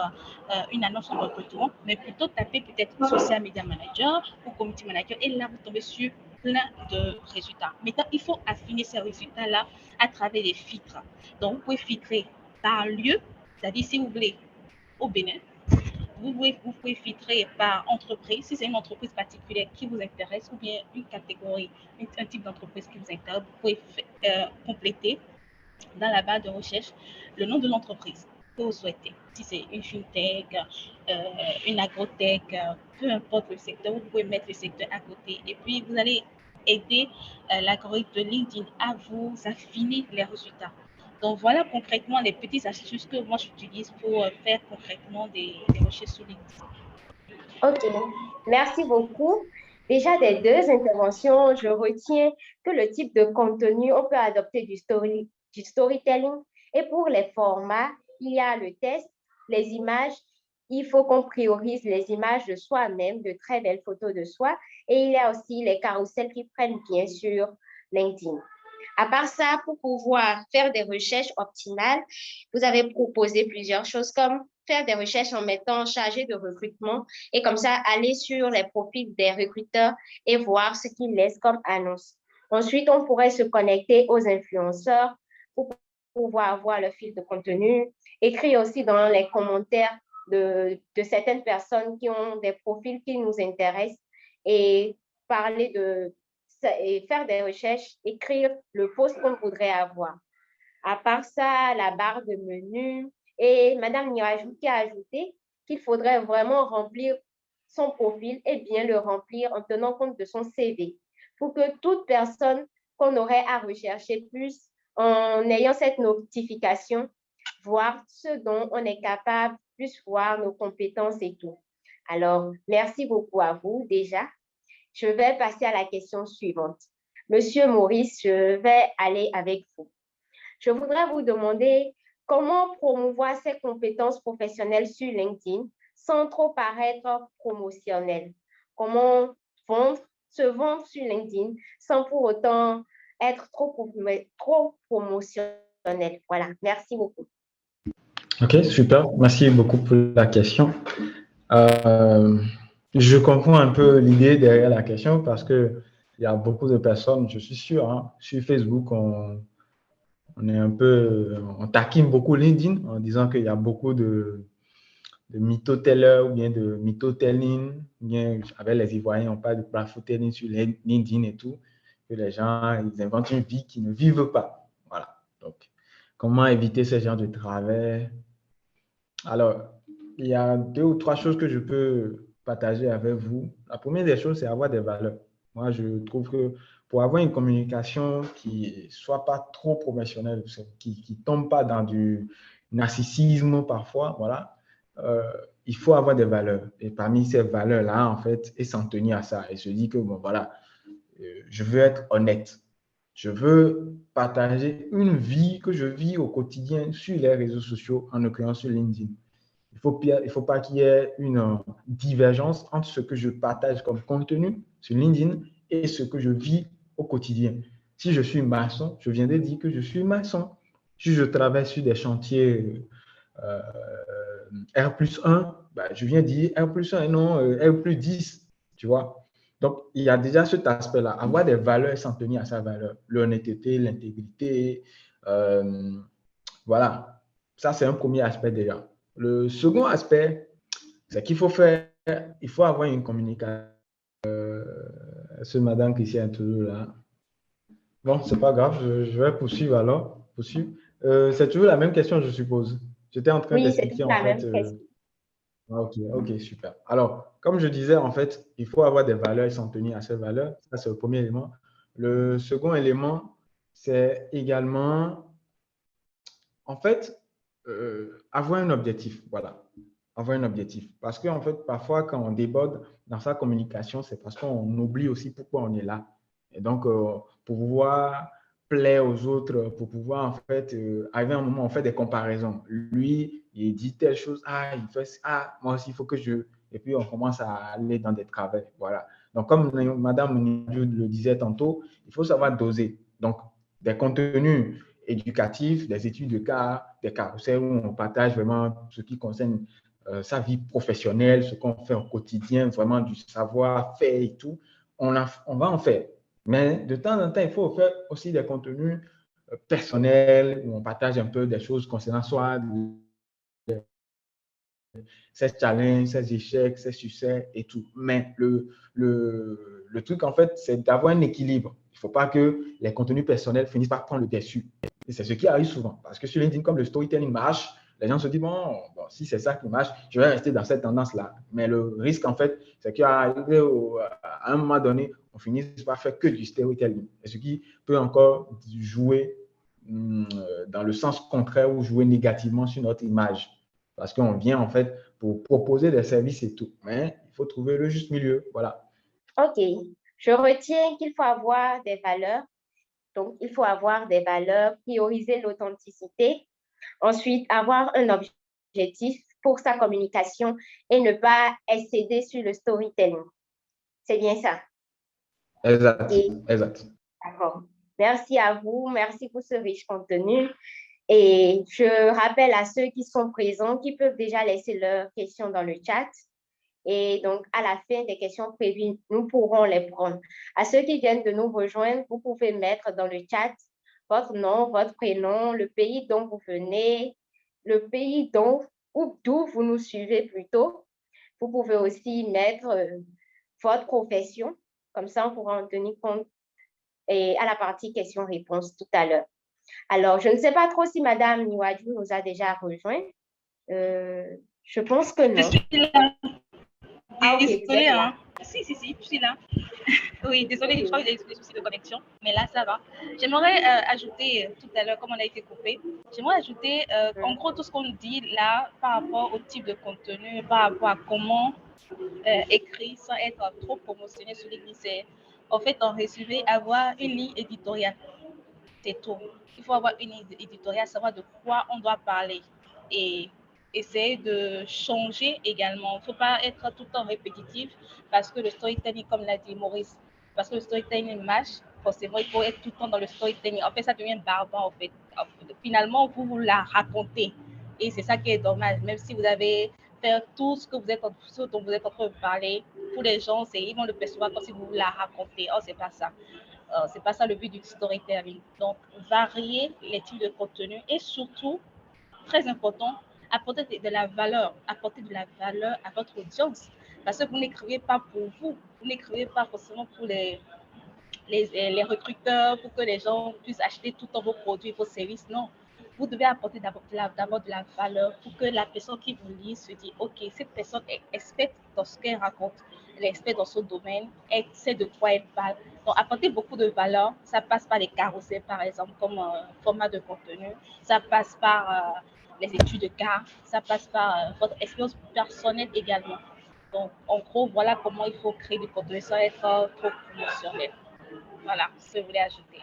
une annonce de recrutement, mais plutôt taper peut-être social media manager ou community manager et là, vous tombez sur plein de résultats. Maintenant, il faut affiner ces résultats-là à travers des filtres. Donc, vous pouvez filtrer par lieu, c'est-à-dire si vous voulez au Bénin, vous pouvez filtrer par entreprise, si c'est une entreprise particulière qui vous intéresse ou bien une catégorie, un type d'entreprise qui vous intéresse, vous pouvez compléter dans la barre de recherche le nom de l'entreprise que vous souhaitez. Si c'est une fintech, une agrotech, peu importe le secteur, vous pouvez mettre le secteur à côté et puis vous allez aider l'algorithme de LinkedIn à vous affiner les résultats. Donc voilà concrètement les petites astuces que moi j'utilise pour faire concrètement des recherches sur LinkedIn. OK, merci beaucoup. Déjà, des deux interventions, je retiens que le type de contenu, on peut adopter du storytelling. Et pour les formats, il y a le texte, les images. Il faut qu'on priorise les images de soi-même, de très belles photos de soi. Et il y a aussi les carousels qui prennent bien sûr LinkedIn. À part ça, pour pouvoir faire des recherches optimales, vous avez proposé plusieurs choses comme faire des recherches en mettant chargé de recrutement et comme ça aller sur les profils des recruteurs et voir ce qu'ils laissent comme annonce. Ensuite, on pourrait se connecter aux influenceurs pour pouvoir voir le fil de contenu, écrire aussi dans les commentaires de certaines personnes qui ont des profils qui nous intéressent et parler de et faire des recherches, écrire le post qu'on voudrait avoir. À part ça, la barre de menu. Et Madame Nirajou qui a ajouté qu'il faudrait vraiment remplir son profil et bien le remplir en tenant compte de son CV pour que toute personne qu'on aurait à rechercher plus en ayant cette notification, voir ce dont on est capable, plus voir nos compétences et tout. Alors, merci beaucoup à vous déjà. Je vais passer à la question suivante. Monsieur Maurice, je vais aller avec vous. Je voudrais vous demander comment promouvoir ses compétences professionnelles sur LinkedIn sans trop paraître promotionnel. Comment se vendre sur LinkedIn sans pour autant être trop promotionnel. Voilà, merci beaucoup. Ok, super. Merci beaucoup pour la question. Je comprends un peu l'idée derrière la question parce que il y a beaucoup de personnes, je suis sûr, hein, sur Facebook, on est un peu, on taquine beaucoup LinkedIn en disant qu'il y a beaucoup de mytho-tellers ou bien de mytho-telling, bien avec les Ivoiriens, on parle de plafo-telling sur LinkedIn et tout, que les gens, ils inventent une vie qu'ils ne vivent pas. Voilà. Donc, comment éviter ce genre de travers? Alors, il y a 2 ou 3 choses que je peux partager avec vous. La première des choses, c'est avoir des valeurs. Moi, je trouve que pour avoir une communication qui ne soit pas trop professionnelle, qui ne tombe pas dans du narcissisme parfois, voilà, il faut avoir des valeurs. Et parmi ces valeurs-là, en fait, et s'en tenir à ça, et se dire que, bon, voilà, je veux être honnête. Je veux partager une vie que je vis au quotidien sur les réseaux sociaux, en l'occurrence sur LinkedIn. Il faut pas qu'il y ait une divergence entre ce que je partage comme contenu sur LinkedIn et ce que je vis au quotidien. Si je suis maçon, je viens de dire que je suis maçon. Si je travaille sur des chantiers R+1, ben, je viens dire R+1 et non R+10, tu vois. Donc, il y a déjà cet aspect-là, avoir des valeurs sans tenir à sa valeur, l'honnêteté, l'intégrité, voilà. Ça, c'est un premier aspect déjà. Le second aspect, c'est qu'il faut avoir une communication. Ce madame qui s'est introduit là. Bon, c'est pas grave, je vais poursuivre alors. C'est toujours la même question, je suppose. J'étais en train Oui, c'est d'expliquer toute en la fait. même question. Ok, super. Alors, comme je disais, en fait, il faut avoir des valeurs et s'en tenir à ces valeurs. Ça, c'est le premier élément. Le second élément, c'est également, en fait, avoir un objectif. Voilà. Avoir un objectif. Parce qu'en fait, parfois, quand on déborde dans sa communication, c'est parce qu'on oublie aussi pourquoi on est là. Et donc, pour pouvoir plaire aux autres, pour pouvoir, en fait, arriver à un moment, on fait des comparaisons. Lui, il dit telle chose, il fait, moi aussi, il faut que je... Et puis, on commence à aller dans des travers. Voilà. Donc, comme Madame Nidjou le disait tantôt, il faut savoir doser. Donc, des contenus éducatifs, des études de cas, des carousels où on partage vraiment ce qui concerne sa vie professionnelle, ce qu'on fait au quotidien, vraiment du savoir-faire et tout, on va en faire. Mais de temps en temps, il faut faire aussi des contenus personnels où on partage un peu des choses concernant soi, ses challenges, ses échecs, ses succès et tout. Mais le truc, en fait, c'est d'avoir un équilibre. Il ne faut pas que les contenus personnels finissent par prendre le dessus. Et c'est ce qui arrive souvent. Parce que sur LinkedIn, comme le storytelling marche, les gens se disent, bon, si c'est ça qui marche, je vais rester dans cette tendance-là. Mais le risque, en fait, c'est qu'à un moment donné, on finisse par faire que du storytelling. Et ce qui peut encore jouer dans le sens contraire ou jouer négativement sur notre image. Parce qu'on vient, en fait, pour proposer des services et tout. Mais il faut trouver le juste milieu. Voilà. OK. Je retiens qu'il faut avoir des valeurs. Donc, il faut avoir des valeurs, prioriser l'authenticité. Ensuite, avoir un objectif pour sa communication et ne pas excéder sur le storytelling. C'est bien ça. Exact. Et, Exact. d'accord. Merci à vous. Merci pour ce riche contenu. Et je rappelle à ceux qui sont présents qui peuvent déjà laisser leurs questions dans le chat. Et donc, à la fin des questions prévues, nous pourrons les prendre. À ceux qui viennent de nous rejoindre, vous pouvez mettre dans le chat votre nom, votre prénom, le pays dont vous venez, le pays ou d'où vous nous suivez plutôt. Vous pouvez aussi mettre votre profession. Comme ça, on pourra en tenir compte et à la partie questions-réponses tout à l'heure. Alors, je ne sais pas trop si Madame Niwaju nous a déjà rejoint. Je pense que non. Je suis là. Ah, ok, Désolée, hein. Si, je suis là. Oui, désolée, je crois qu'il y a des soucis de connexion, mais là, ça va. J'aimerais ajouter, tout à l'heure, comme on a été coupé, j'aimerais ajouter, en gros, tout ce qu'on dit là par rapport au type de contenu, par rapport à comment écrire sans être trop promotionné sur LinkedIn, c'est en fait, en résumé, avoir une ligne éditoriale. C'est tout. Il faut avoir une ligne éditoriale, savoir de quoi on doit parler et essayer de changer également. Il ne faut pas être tout le temps répétitif parce que le storytelling, comme l'a dit Maurice, parce que le storytelling marche, forcément, il faut être tout le temps dans le storytelling. En fait, ça devient barbare, en fait. Finalement, vous la racontez. Et c'est ça qui est dommage. Même si vous avez fait tout ce dont vous êtes en train de parler, pour les gens, ils vont le percevoir comme si vous la racontez. Oh, c'est pas ça. C'est pas ça le but du storytelling. Donc, varier les types de contenu et surtout, très important, apporter de la valeur à votre audience. Parce que vous n'écrivez pas pour vous, vous n'écrivez pas forcément pour les recruteurs, pour que les gens puissent acheter tout vos produits, vos services. Non, vous devez apporter d'abord de la valeur pour que la personne qui vous lit se dise, OK, cette personne est experte dans ce qu'elle raconte, elle est experte dans son domaine, elle sait de quoi elle parle. Donc, apporter beaucoup de valeur, ça passe par les carousels, par exemple, comme format de contenu. Ça passe par les études de cas, ça passe par votre expérience personnelle également. Donc, en gros, voilà comment il faut créer du contenu sans être trop promotionnel. Voilà ce que je voulais ajouter.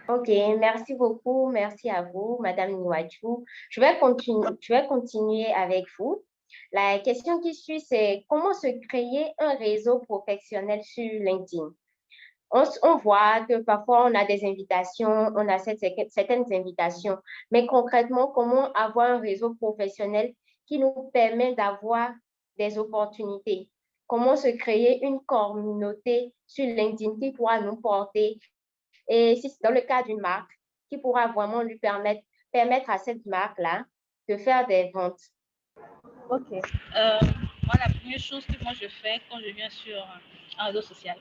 OK, merci beaucoup. Merci à vous, Madame Niwaju. Je vais continuer avec vous. La question qui suit, c'est comment se créer un réseau professionnel sur LinkedIn? On voit que parfois on a des invitations, on a certaines invitations, mais concrètement, comment avoir un réseau professionnel qui nous permet d'avoir des opportunités? Comment se créer une communauté sur LinkedIn qui pourra nous porter? Et si c'est dans le cas d'une marque, qui pourra vraiment lui permettre à cette marque-là de faire des ventes. OK. Moi, la première chose que moi je fais quand je viens sur un réseau social,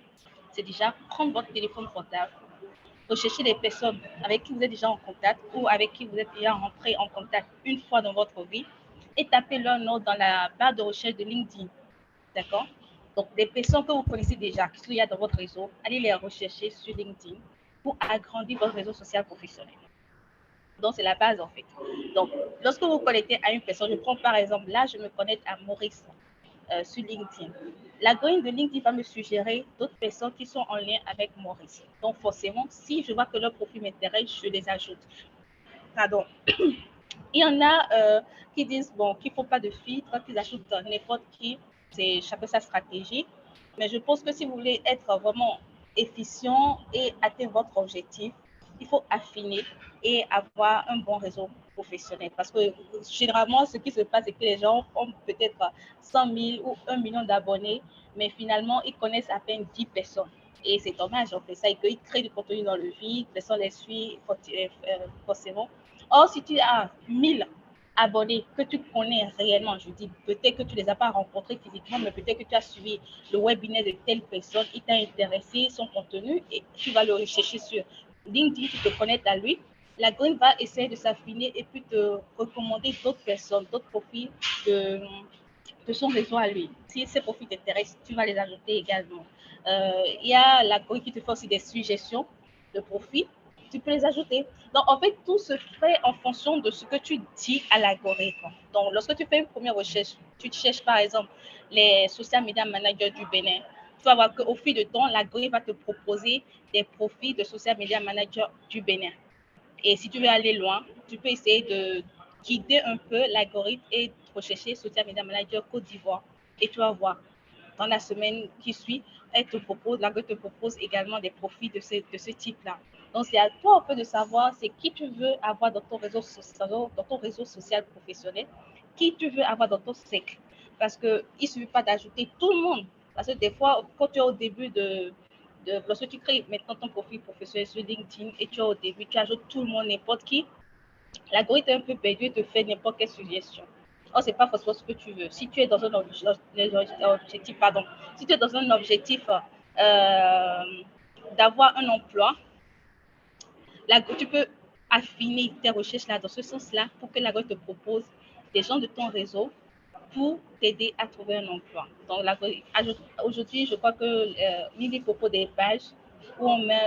c'est déjà prendre votre téléphone portable, rechercher les personnes avec qui vous êtes déjà en contact ou avec qui vous êtes déjà rentré en contact une fois dans votre vie et taper leur nom dans la barre de recherche de LinkedIn. D'accord? Donc, des personnes que vous connaissez déjà, qui sont déjà dans votre réseau, allez les rechercher sur LinkedIn pour agrandir votre réseau social professionnel. Donc, c'est la base en fait. Donc, lorsque vous vous connectez à une personne, je prends par exemple, là, je me connecte à Maurice sur LinkedIn. L'algorithme de LinkedIn va me suggérer d'autres personnes qui sont en lien avec Maurice. Donc, forcément, si je vois que leur profil m'intéresse, je les ajoute. Pardon. Il y en a qui disent qu'il ne faut pas de filtre, qu'ils ajoutent n'importe qui. C'est chacun sa stratégie. Mais je pense que si vous voulez être vraiment efficient et atteindre votre objectif, il faut affiner et avoir un bon réseau professionnel. Parce que généralement, ce qui se passe, c'est que les gens ont peut-être 100 000 ou 1 million d'abonnés, mais finalement, ils connaissent à peine 10 personnes. Et c'est dommage, on fait ça, et qu'ils créent du contenu dans le vide, personne les suit forcément. Or, si tu as 1000 abonnés que tu connais réellement. Je dis peut-être que tu ne les as pas rencontrés physiquement, mais peut-être que tu as suivi le webinaire de telle personne, il t'a intéressé, son contenu, et tu vas le rechercher sur LinkedIn, tu te connectes à lui. L'algorithme va essayer de s'affiner et puis te recommander d'autres personnes, d'autres profils de son réseau à lui. Si ces profils t'intéressent, tu vas les ajouter également. Il y a l'algorithme qui te fait aussi des suggestions de profils, tu peux les ajouter. Donc, en fait, tout se fait en fonction de ce que tu dis à l'algorithme. Donc, lorsque tu fais une première recherche, tu cherches par exemple les social media managers du Bénin, tu vas voir qu'au fil du temps, l'algorithme va te proposer des profils de social media managers du Bénin. Et si tu veux aller loin, tu peux essayer de guider un peu l'algorithme et rechercher social media manager Côte d'Ivoire. Et tu vas voir, dans la semaine qui suit, l'algorithme te propose également des profils de ce type-là. Donc, c'est à toi un peu de savoir c'est qui tu veux avoir dans ton réseau social professionnel, qui tu veux avoir dans ton cercle. Parce qu'il ne suffit pas d'ajouter tout le monde. Parce que des fois, quand tu es au début lorsque tu crées maintenant ton profil professionnel sur LinkedIn et tu es au début, tu ajoutes tout le monde, n'importe qui, l'algorithme est un peu perdu et te fait n'importe quelle suggestion. Or, ce n'est pas forcément ce que tu veux. Si tu es dans un objectif, si tu es dans un objectif d'avoir un emploi, tu peux affiner tes recherches là, dans ce sens-là pour que l'algorithme te propose des gens de ton réseau pour t'aider à trouver un emploi. Donc, aujourd'hui, je crois que Lily propose des pages où on met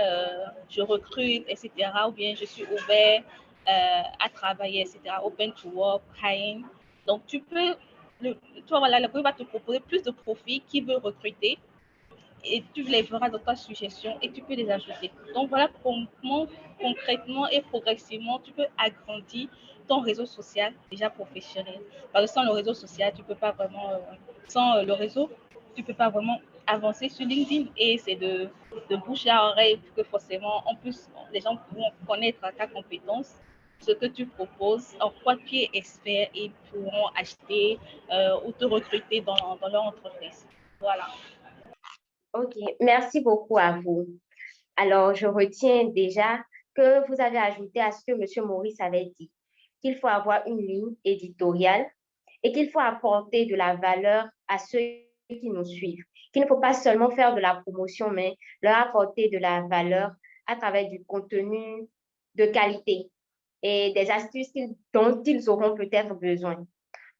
je recrute, etc., ou bien je suis ouvert à travailler, etc., open to work, hiring. Donc, tu vois, l'algorithme va te proposer plus de profils qui veut recruter et tu les verras dans ta suggestion et tu peux les ajouter. Donc, voilà comment concrètement et progressivement tu peux agrandir ton réseau social déjà professionnel. Parce que sans le réseau social, tu peux pas vraiment, sans le réseau, tu peux pas vraiment avancer sur LinkedIn et c'est de bouche à oreille que forcément, en plus, les gens pourront connaître ta compétence, ce que tu proposes, en quoi tu es expert et pourront acheter ou te recruter dans leur entreprise. Voilà. OK, merci beaucoup à vous. Alors, je retiens déjà que vous avez ajouté à ce que M. Maurice avait dit, qu'il faut avoir une ligne éditoriale et qu'il faut apporter de la valeur à ceux qui nous suivent. Qu'il ne faut pas seulement faire de la promotion, mais leur apporter de la valeur à travers du contenu de qualité et des astuces dont ils auront peut-être besoin.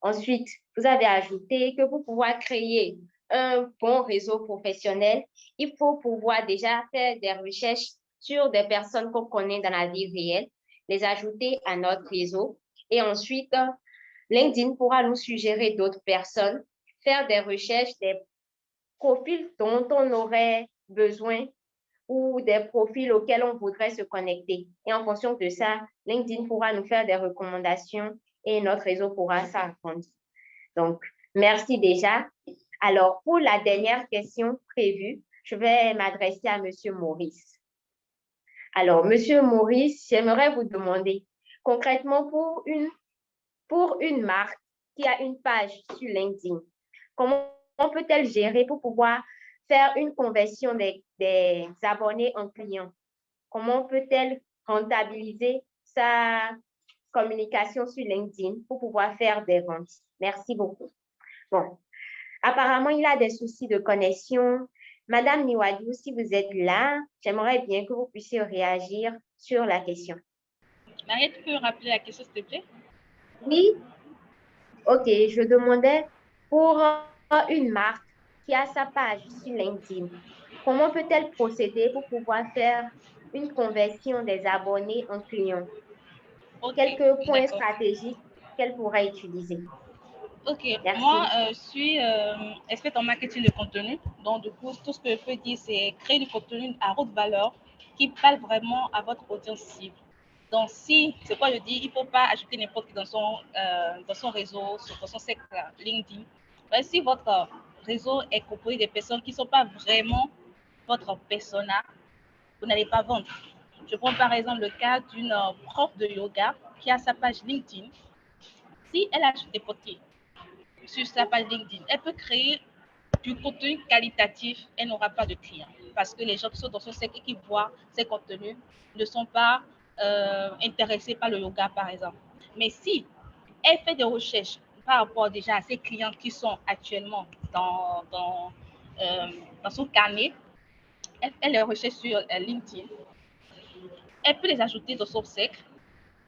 Ensuite, vous avez ajouté que pour pouvoir créer un bon réseau professionnel, il faut pouvoir déjà faire des recherches sur des personnes qu'on connaît dans la vie réelle, les ajouter à notre réseau. Et ensuite, LinkedIn pourra nous suggérer d'autres personnes, faire des recherches, des profils dont on aurait besoin ou des profils auxquels on voudrait se connecter. Et en fonction de ça, LinkedIn pourra nous faire des recommandations et notre réseau pourra s'agrandir. Donc, merci déjà. Alors, pour la dernière question prévue, je vais m'adresser à M. Maurice. Alors, M. Maurice, j'aimerais vous demander, concrètement, pour une marque qui a une page sur LinkedIn, comment peut-elle gérer pour pouvoir faire une conversion des abonnés en clients? Comment peut-elle rentabiliser sa communication sur LinkedIn pour pouvoir faire des ventes? Merci beaucoup. Bon, apparemment, il a des soucis de connexion. Madame Niwadou, si vous êtes là, j'aimerais bien que vous puissiez réagir sur la question. Marie, tu peux rappeler la question, s'il te plaît? Oui, ok, je demandais pour une marque qui a sa page sur LinkedIn, comment peut-elle procéder pour pouvoir faire une conversion des abonnés en clients? Ok, Quelques points d'accord. stratégiques qu'elle pourrait utiliser. Ok, moi, Merci. je suis experte en marketing de contenu. Donc, du coup, tout ce que je peux dire, c'est créer du contenu à haute valeur qui parle vraiment à votre audience cible. Donc, si, c'est quoi je dis, il ne faut pas ajouter n'importe qui dans son réseau, dans son secteur LinkedIn. Mais si votre réseau est composé de personnes qui ne sont pas vraiment votre persona, vous n'allez pas vendre. Je prends par exemple le cas d'une prof de yoga qui a sa page LinkedIn. Si elle ajoute des potiers sur sa page LinkedIn, elle peut créer du contenu qualitatif, elle n'aura pas de clients. Parce que les gens qui sont dans son secteur et qui voient ces contenus ne sont pas intéressés par le yoga, par exemple. Mais si Elle fait des recherches par rapport déjà à ses clients qui sont actuellement dans son carnet. Elle fait les recherches sur LinkedIn. Elle peut les ajouter dans son cercle.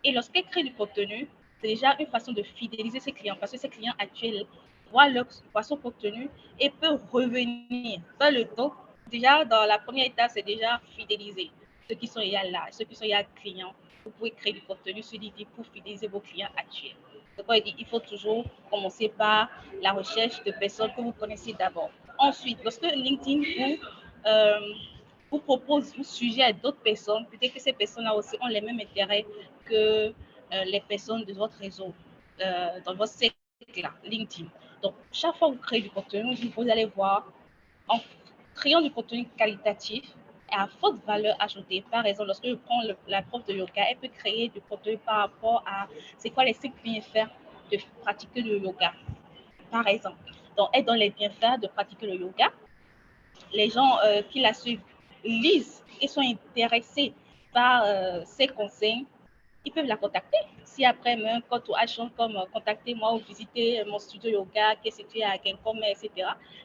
Et lorsqu'elle crée du contenu, c'est déjà une façon de fidéliser ses clients parce que ses clients actuels voient son contenu et peuvent revenir dans le temps. Déjà, dans la première étape, c'est déjà fidéliser ceux qui sont déjà là, ceux qui sont déjà clients. Vous pouvez créer du contenu sur LinkedIn pour fidéliser vos clients actuels. Donc, il faut toujours commencer par la recherche de personnes que vous connaissez d'abord. Ensuite, lorsque LinkedIn vous propose, vous sujet à d'autres personnes, peut-être que ces personnes-là aussi ont les mêmes intérêts que les personnes de votre réseau, dans votre cercle-là, LinkedIn. Donc, chaque fois que vous créez du contenu, vous allez voir, en créant du contenu qualitatif et à forte valeur ajoutée. Par exemple, lorsque je prends la prof de yoga, elle peut créer du contenu par rapport à c'est quoi les 5 bienfaits de pratiquer le yoga, par exemple. Donc, elle donne les bienfaits de pratiquer le yoga. Les gens qui la suivent lisent et sont intéressés par ces conseils, ils peuvent la contacter. Si après, même quand on change comme contactez-moi ou visitez mon studio yoga qui est situé à Guingamp, etc.,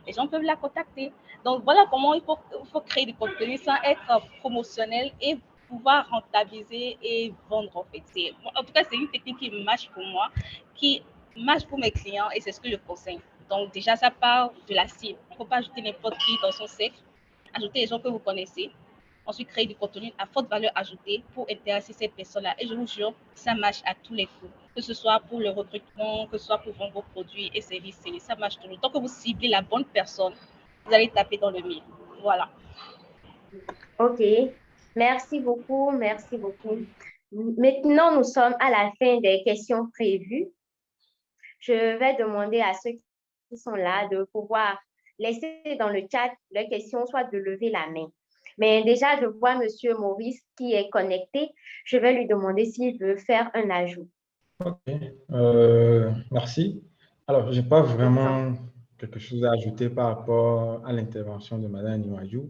les gens peuvent la contacter. Donc, voilà comment il faut créer du contenu sans être promotionnel et pouvoir rentabiliser et vendre, en fait. En tout cas, c'est une technique qui marche pour moi, qui marche pour mes clients et c'est ce que je conseille. Donc, déjà, ça part de la cible. Il ne faut pas ajouter n'importe qui dans son cercle. Ajouter les gens que vous connaissez. Ensuite, créer du contenu à forte valeur ajoutée pour intéresser ces personnes-là. Et je vous jure, ça marche à tous les coups. Que ce soit pour le recrutement, que ce soit pour vendre vos produits et services, ça marche toujours. Tant que vous ciblez la bonne personne, vous allez taper dans le mille. Voilà. OK. Merci beaucoup. Merci beaucoup. Maintenant, nous sommes à la fin des questions prévues. Je vais demander à ceux qui sont là de pouvoir laisser dans le chat leurs questions, soit de lever la main. Mais déjà, je vois M. Maurice qui est connecté. Je vais lui demander s'il veut faire un ajout. Ok, merci. Alors, je n'ai pas vraiment quelque chose à ajouter par rapport à l'intervention de Mme Niwaju.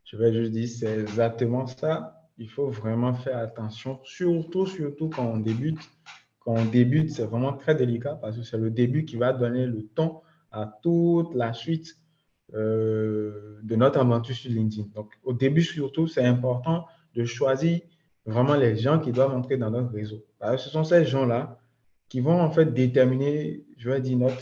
Je vais juste dire, c'est exactement ça. Il faut vraiment faire attention, surtout quand on débute. Quand on débute, c'est vraiment très délicat parce que c'est le début qui va donner le ton à toute la suite de notre aventure sur LinkedIn. Donc, au début, surtout, c'est important de choisir vraiment les gens qui doivent entrer dans notre réseau. Parce que ce sont ces gens-là qui vont en fait déterminer, je vais dire, notre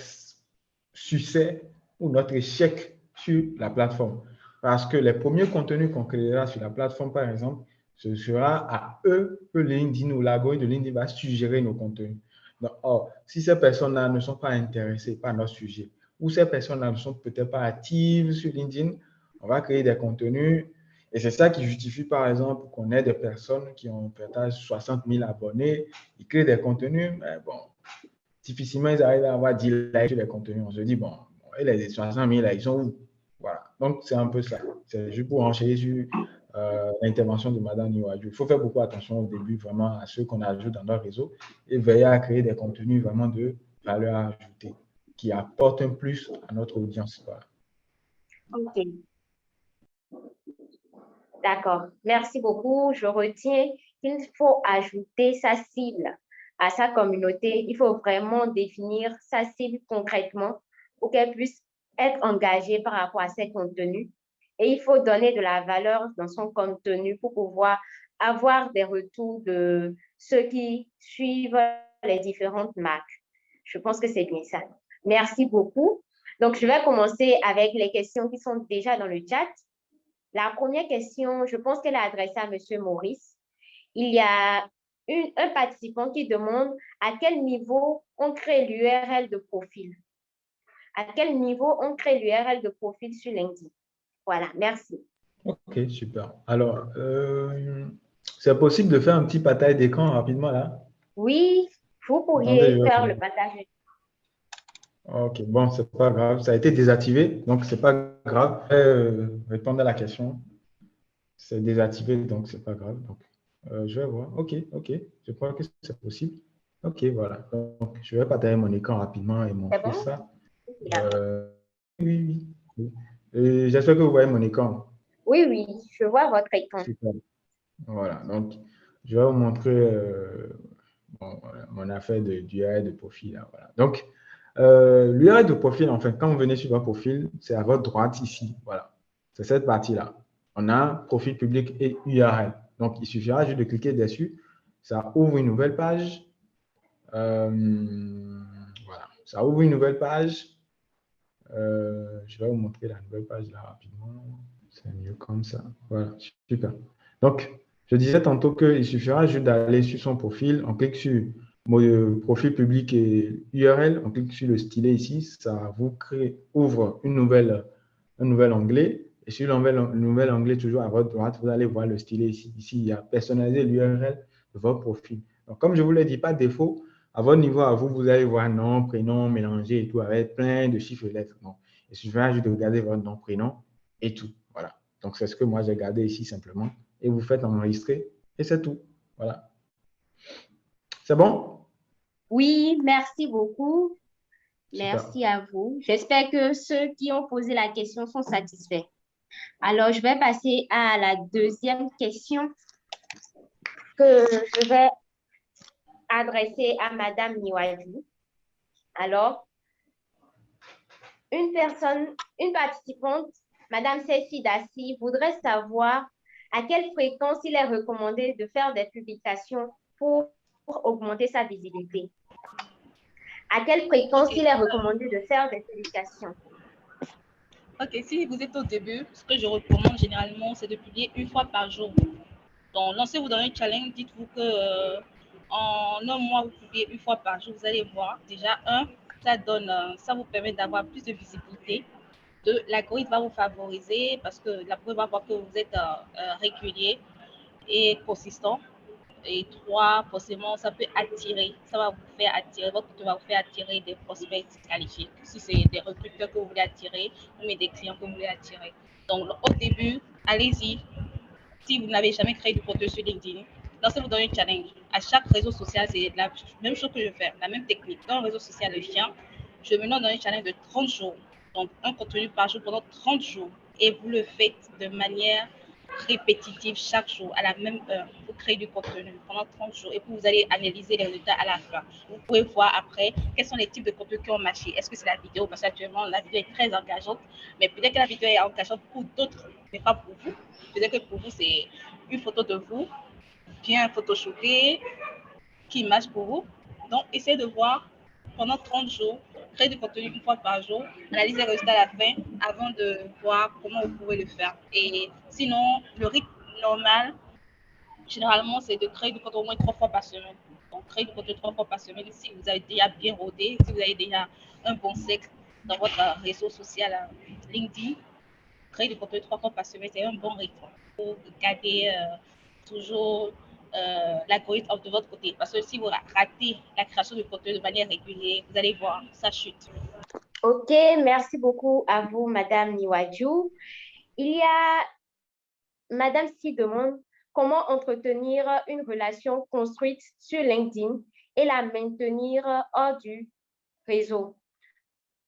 succès ou notre échec sur la plateforme. Parce que les premiers contenus qu'on créera sur la plateforme, par exemple, ce sera à eux que LinkedIn ou l'algorithme de LinkedIn va suggérer nos contenus. Donc, or, si ces personnes-là ne sont pas intéressées par notre sujet, ou ces personnes-là ne sont peut-être pas actives sur LinkedIn, on va créer des contenus. Et c'est ça qui justifie, par exemple, qu'on ait des personnes qui ont peut-être 60 000 abonnés, ils créent des contenus, mais bon, difficilement ils arrivent à avoir 10 likes sur les contenus. On se dit, bon, et les 60 000 là, ils sont où? Voilà. Donc, c'est un peu ça. C'est juste pour enchaîner sur l'intervention de Mme Niwaju. Il faut faire beaucoup attention au début, vraiment, à ceux qu'on ajoute dans notre réseau et veiller à créer des contenus vraiment de valeur ajoutée qui apportent un plus à notre audience. Voilà. OK. D'accord. Merci beaucoup. Je retiens qu'il faut ajouter sa cible à sa communauté. Il faut vraiment définir sa cible concrètement pour qu'elle puisse être engagée par rapport à ses contenus. Et il faut donner de la valeur dans son contenu pour pouvoir avoir des retours de ceux qui suivent les différentes marques. Je pense que c'est bien ça. Merci beaucoup. Donc, je vais commencer avec les questions qui sont déjà dans le chat. La première question, je pense qu'elle est adressée à M. Maurice. Il y a un participant qui demande à quel niveau on crée l'URL de profil. À quel niveau on crée l'URL de profil sur LinkedIn. Voilà, merci. Ok, super. Alors, c'est possible de faire un petit partage d'écran rapidement là? Oui, vous Attendez, pourriez faire le partage. Ok, bon, c'est pas grave. Ça a été désactivé, donc c'est pas grave. Répondre à la question. C'est désactivé, donc c'est pas grave. Donc, je vais voir. Ok, ok. Je crois que c'est possible. Ok, voilà. Donc, je vais partager mon écran rapidement et montrer bon? ça. Oui, oui. Et j'espère que vous voyez mon écran. Oui, oui, je vois votre écran. Super. Voilà. Donc, je vais vous montrer bon, voilà, on a fait d'URL de profil. Là, voilà. Donc, l'URL de profil, enfin, quand vous venez sur votre profil, c'est à votre droite ici. Voilà. C'est cette partie-là. On a profil public et URL. Donc, il suffira juste de cliquer dessus. Ça ouvre une nouvelle page. Voilà. Ça ouvre une nouvelle page. Je vais vous montrer la nouvelle page là rapidement. C'est mieux comme ça. Voilà, super. Donc, je disais tantôt qu'il suffira juste d'aller sur son profil, on clique sur mon profil public et URL, on clique sur le stylet ici, ça vous ouvre un nouvel onglet. Et sur le nouvel onglet, toujours à votre droite, vous allez voir le stylet ici. Ici, il y a personnaliser l'URL de votre profil. Donc, comme je vous l'ai dit, pas de défaut. À votre niveau, à vous, vous allez voir nom, prénom, mélangé et tout, avec plein de chiffres et lettres. Donc, il suffira juste de regarder votre nom, prénom et tout. Voilà. Donc, c'est ce que moi, j'ai gardé ici simplement. Et vous faites enregistrer et c'est tout. Voilà. C'est bon? Oui, merci beaucoup. Super. Merci à vous. J'espère que ceux qui ont posé la question sont satisfaits. Alors, je vais passer à la deuxième question que je vais adresser à Madame Niwaju. Alors, une participante, Madame Cécile Dassi, voudrait savoir à quelle fréquence il est recommandé de faire des publications pour augmenter sa visibilité. À quelle fréquence il est recommandé de faire des publications? Ok, si vous êtes au début, ce que je recommande généralement, c'est de publier une fois par jour. Donc, lancez-vous dans un challenge, dites-vous que en un mois, vous publiez une fois par jour, vous allez voir. Déjà, ça vous permet d'avoir plus de visibilité. Deux, l'algorithme va vous favoriser parce que l'algorithme va voir que vous êtes régulier et consistant. Et trois, forcément, ça peut attirer, ça va vous faire attirer, votre compte va vous faire attirer des prospects qualifiés. Si c'est des recruteurs que vous voulez attirer ou des clients que vous voulez attirer. Donc, au début, allez-y. Si vous n'avez jamais créé de contenu sur LinkedIn, lancez-vous dans un challenge. À chaque réseau social, c'est la même chose que je fais, la même technique. Dans un réseau social, le chien, je me lance dans un challenge de 30 jours. Donc, un contenu par jour pendant 30 jours. Et vous le faites de manière répétitive chaque jour, à la même heure. Vous créez du contenu pendant 30 jours et puis vous allez analyser les résultats à la fin. Vous pouvez voir après quels sont les types de contenus qui ont marché. Est-ce que c'est la vidéo? Parce qu'actuellement, la vidéo est très engageante, mais peut-être que la vidéo est engageante pour d'autres, mais pas pour vous. Peut-être que pour vous, c'est une photo de vous, bien photoshopée, qui marche pour vous. Donc, essayez de voir pendant 30 jours, créer du contenu une fois par jour, analyser les résultats à la fin avant de voir comment vous pouvez le faire. Et sinon, le rythme normal, généralement, c'est de créer du contenu au moins 3 fois par semaine. Donc, créer du contenu 3 fois par semaine si vous avez déjà bien rodé, si vous avez déjà un bon sexe dans votre réseau social LinkedIn, créer du contenu 3 fois par semaine, c'est un bon rythme pour garder toujours l'algorithme de votre côté. Parce que si vous ratez la création de contenu de manière régulière, vous allez voir, ça chute. Ok, merci beaucoup à vous, Madame Niwaju. Il y a Madame C demande comment entretenir une relation construite sur LinkedIn et la maintenir hors du réseau.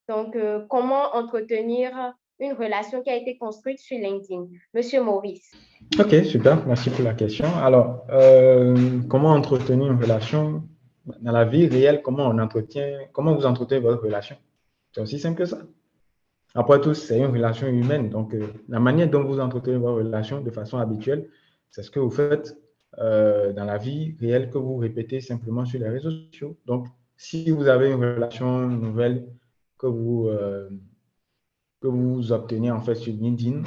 Donc, comment entretenir une relation qui a été construite sur LinkedIn? Monsieur Maurice. Ok, super. Merci pour la question. Alors, comment entretenir une relation dans la vie réelle? Comment vous entretenez votre relation? C'est aussi simple que ça. Après tout, c'est une relation humaine. Donc, la manière dont vous entretenez votre relation de façon habituelle, c'est ce que vous faites dans la vie réelle que vous répétez simplement sur les réseaux sociaux. Donc, si vous avez une relation nouvelle que vous obtenez en fait sur LinkedIn,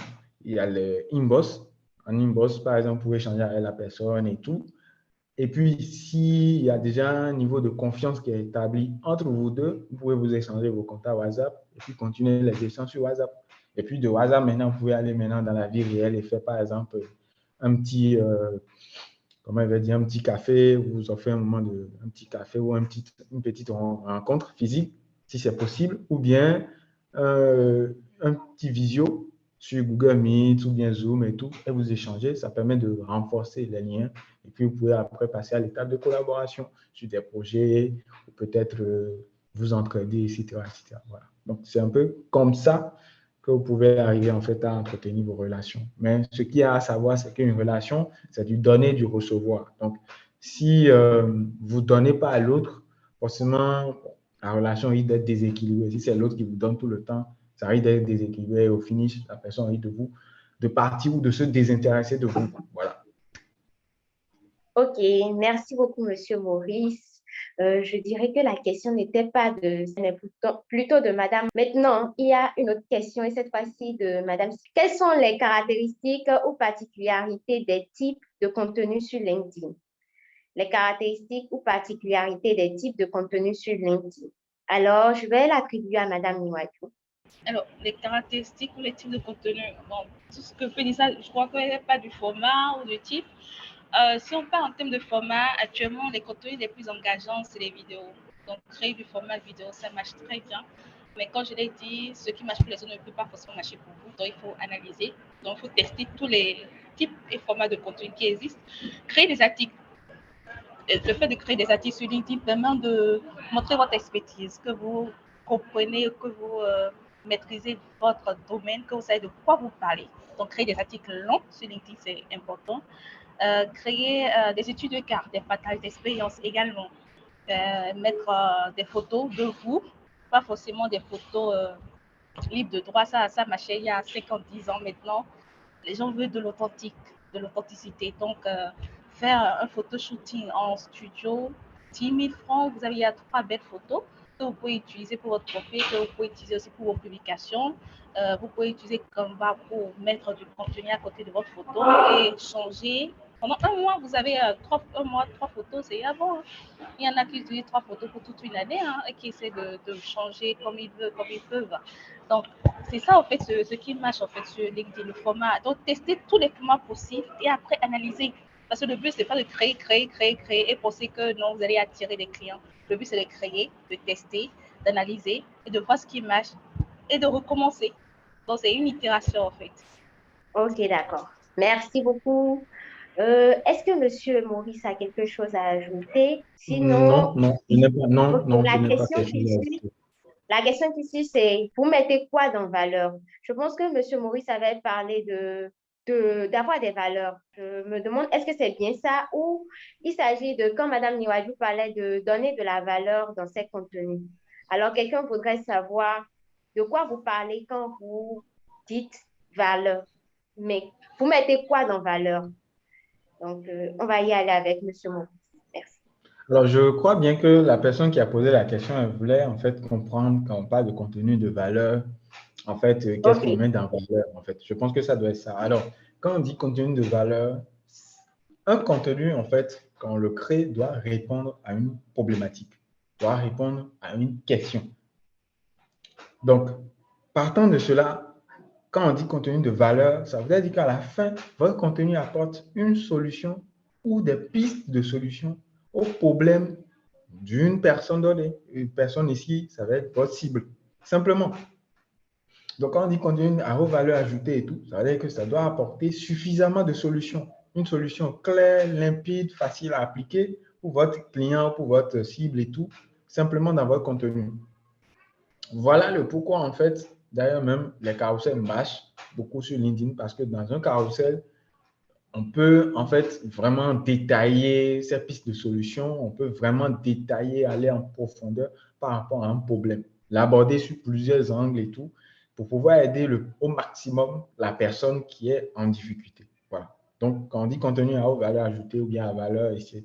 il y a le inbox. En inbox, par exemple, vous pouvez échanger avec la personne et tout. Et puis, s'il y a déjà un niveau de confiance qui est établi entre vous deux, vous pouvez vous échanger vos contacts WhatsApp et puis continuer les échanges sur WhatsApp. Et puis, de WhatsApp, maintenant, vous pouvez aller maintenant dans la vie réelle et faire, par exemple, un petit, comment il va dire, un petit café, vous offrez un petit café ou une petite rencontre physique, si c'est possible, ou bien un petit visio sur Google Meet ou bien Zoom et tout, et vous échangez. Ça permet de renforcer les liens. Et puis, vous pouvez après passer à l'étape de collaboration sur des projets, ou peut-être vous entraider, etc., etc. Voilà. Donc, c'est un peu comme ça que vous pouvez arriver en fait à entretenir vos relations. Mais ce qu'il y a à savoir, c'est qu'une relation, c'est du donner, du recevoir. Donc, Si vous ne donnez pas à l'autre, forcément, la relation risque d'être déséquilibrée. Si c'est l'autre qui vous donne tout le temps, ça risque d'être déséquilibré. Et au finish, la personne risque de partir ou de se désintéresser de vous. Voilà. Ok, merci beaucoup, Monsieur Maurice. Je dirais que la question n'était pas mais plutôt de Madame. Maintenant, il y a une autre question et cette fois-ci de Madame. Quelles sont les caractéristiques ou particularités des types de contenus sur LinkedIn? Les caractéristiques ou particularités des types de contenus sur LinkedIn. Alors, je vais l'attribuer à Madame Niwadou. Alors, les caractéristiques ou les types de contenu, bon, tout ce que peut dire ça, je crois qu'il n'y a pas du format ou du type. Si on parle en termes de format, actuellement, les contenus les plus engageants, c'est les vidéos. Donc, créer du format vidéo, ça marche très bien. Mais comme je l'ai dit, ce qui marche pour les autres ne peut pas forcément marcher pour vous. Donc, il faut analyser. Donc, il faut tester tous les types et formats de contenu qui existent. Créer des articles. Le fait de créer des articles sur LinkedIn permet de montrer votre expertise, que vous comprenez, que vous maîtrisez votre domaine, que vous savez de quoi vous parlez. Donc, créer des articles longs sur LinkedIn, c'est important. Créer des études de cas, des partages d'expérience également. Mettre des photos de vous, pas forcément des photos libres de droit. Ça marchait il y a 50-10 ans maintenant. Les gens veulent de l'authentique, de l'authenticité. Donc, faire un photo shooting en studio, 10 000 francs, il y a 3 belles photos que vous pouvez utiliser pour votre profil, que vous pouvez utiliser aussi pour vos publications. Vous pouvez utiliser Canva pour mettre du contenu à côté de votre photo et changer. Pendant un mois, vous avez 3 photos, c'est bon. Hein. Il y en a qui utilisent 3 photos pour toute une année et qui essaient de changer comme ils peuvent. Donc, c'est ça, en fait, ce qui marche, en fait, sur LinkedIn, le format. Donc, tester tous les formats possibles et après analyser. Parce que le but, c'est pas de créer et penser que non, vous allez attirer des clients. Le but, c'est de créer, de tester, d'analyser et de voir ce qui marche et de recommencer. Donc, c'est une itération, en fait. Ok, d'accord. Merci beaucoup. Est-ce que Monsieur Maurice a quelque chose à ajouter? Sinon, Non, je n'ai pas, non, ok, non, je n'ai pas quelque chose à dire. la question qui suit, c'est vous mettez quoi dans valeur? Je pense que Monsieur Maurice avait parlé d'avoir des valeurs. Je me demande, est-ce que c'est bien ça ou il s'agit de, quand Madame Niwadou parlait de donner de la valeur dans ses contenus. Alors, quelqu'un voudrait savoir de quoi vous parlez quand vous dites valeur. Mais vous mettez quoi dans valeur? Donc, on va y aller avec Monsieur Maurice. Merci. Alors, je crois bien que la personne qui a posé la question, elle voulait en fait comprendre quand on parle de contenu de valeur, en fait, qu'est-ce qu'on OK. met dans valeur, en fait. Je pense que ça doit être ça. Alors, quand on dit contenu de valeur, un contenu, en fait, quand on le crée, doit répondre à une problématique, doit répondre à une question. Donc, partant de cela, quand on dit contenu de valeur, ça veut dire qu'à la fin, votre contenu apporte une solution ou des pistes de solution au problème d'une personne donnée. Une personne ici, ça va être votre cible. Simplement. Donc, quand on dit contenu à haute valeur ajoutée et tout, ça veut dire que ça doit apporter suffisamment de solutions. Une solution claire, limpide, facile à appliquer pour votre client, pour votre cible et tout, simplement dans votre contenu. Voilà le pourquoi, en fait, d'ailleurs même, les carousels marchent beaucoup sur LinkedIn parce que dans un carrousel, on peut en fait vraiment détailler ces pistes de solutions, on peut vraiment détailler, aller en profondeur par rapport à un problème, l'aborder sur plusieurs angles et tout, pour pouvoir aider au maximum la personne qui est en difficulté. Voilà. Donc, quand on dit contenu à haute valeur ajoutée ou bien à valeur, etc.,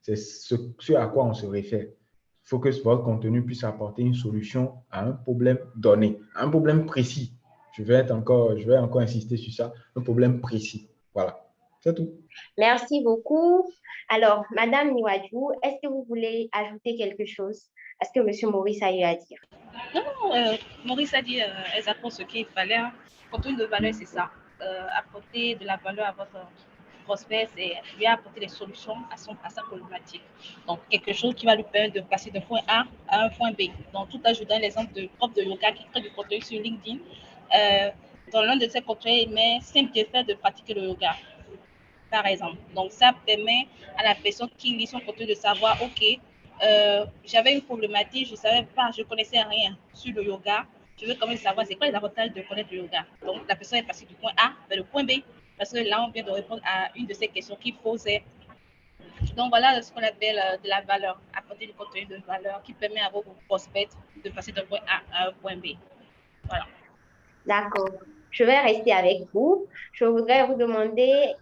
c'est ce à quoi on se réfère. Il faut que votre contenu puisse apporter une solution à un problème donné, un problème précis. Je vais encore insister sur ça, un problème précis. Voilà. C'est tout. Merci beaucoup. Alors, Madame Niwadou, est-ce que vous voulez ajouter quelque chose à ce que Monsieur Maurice a eu à dire? Non, Maurice a dit exactement ce qu'il fallait. Hein. Contenu de valeur, c'est ça. Apporter de la valeur à votre prospect, c'est lui apporter des solutions à sa problématique. Donc, quelque chose qui va lui permettre de passer d'un point A à un point B. Donc, tout à je donne l'exemple de prof de yoga qui crée du contenu sur LinkedIn. Dans l'un de ses contenus, il met 5 bienfaits de pratiquer le yoga, par exemple. Donc, ça permet à la personne qui lit son contenu de savoir, OK, j'avais une problématique, je ne savais pas, je ne connaissais rien sur le yoga. Je veux quand même savoir c'est quoi les avantages de connaître le yoga. Donc, la personne est passée du point A vers le point B, parce que là, on vient de répondre à une de ces questions qu'il posait. Donc voilà ce qu'on appelle de la valeur, apporter du contenu de valeur qui permet à vos prospects de passer d'un point A à un point B. Voilà. D'accord. Je vais rester avec vous. Je voudrais vous demander,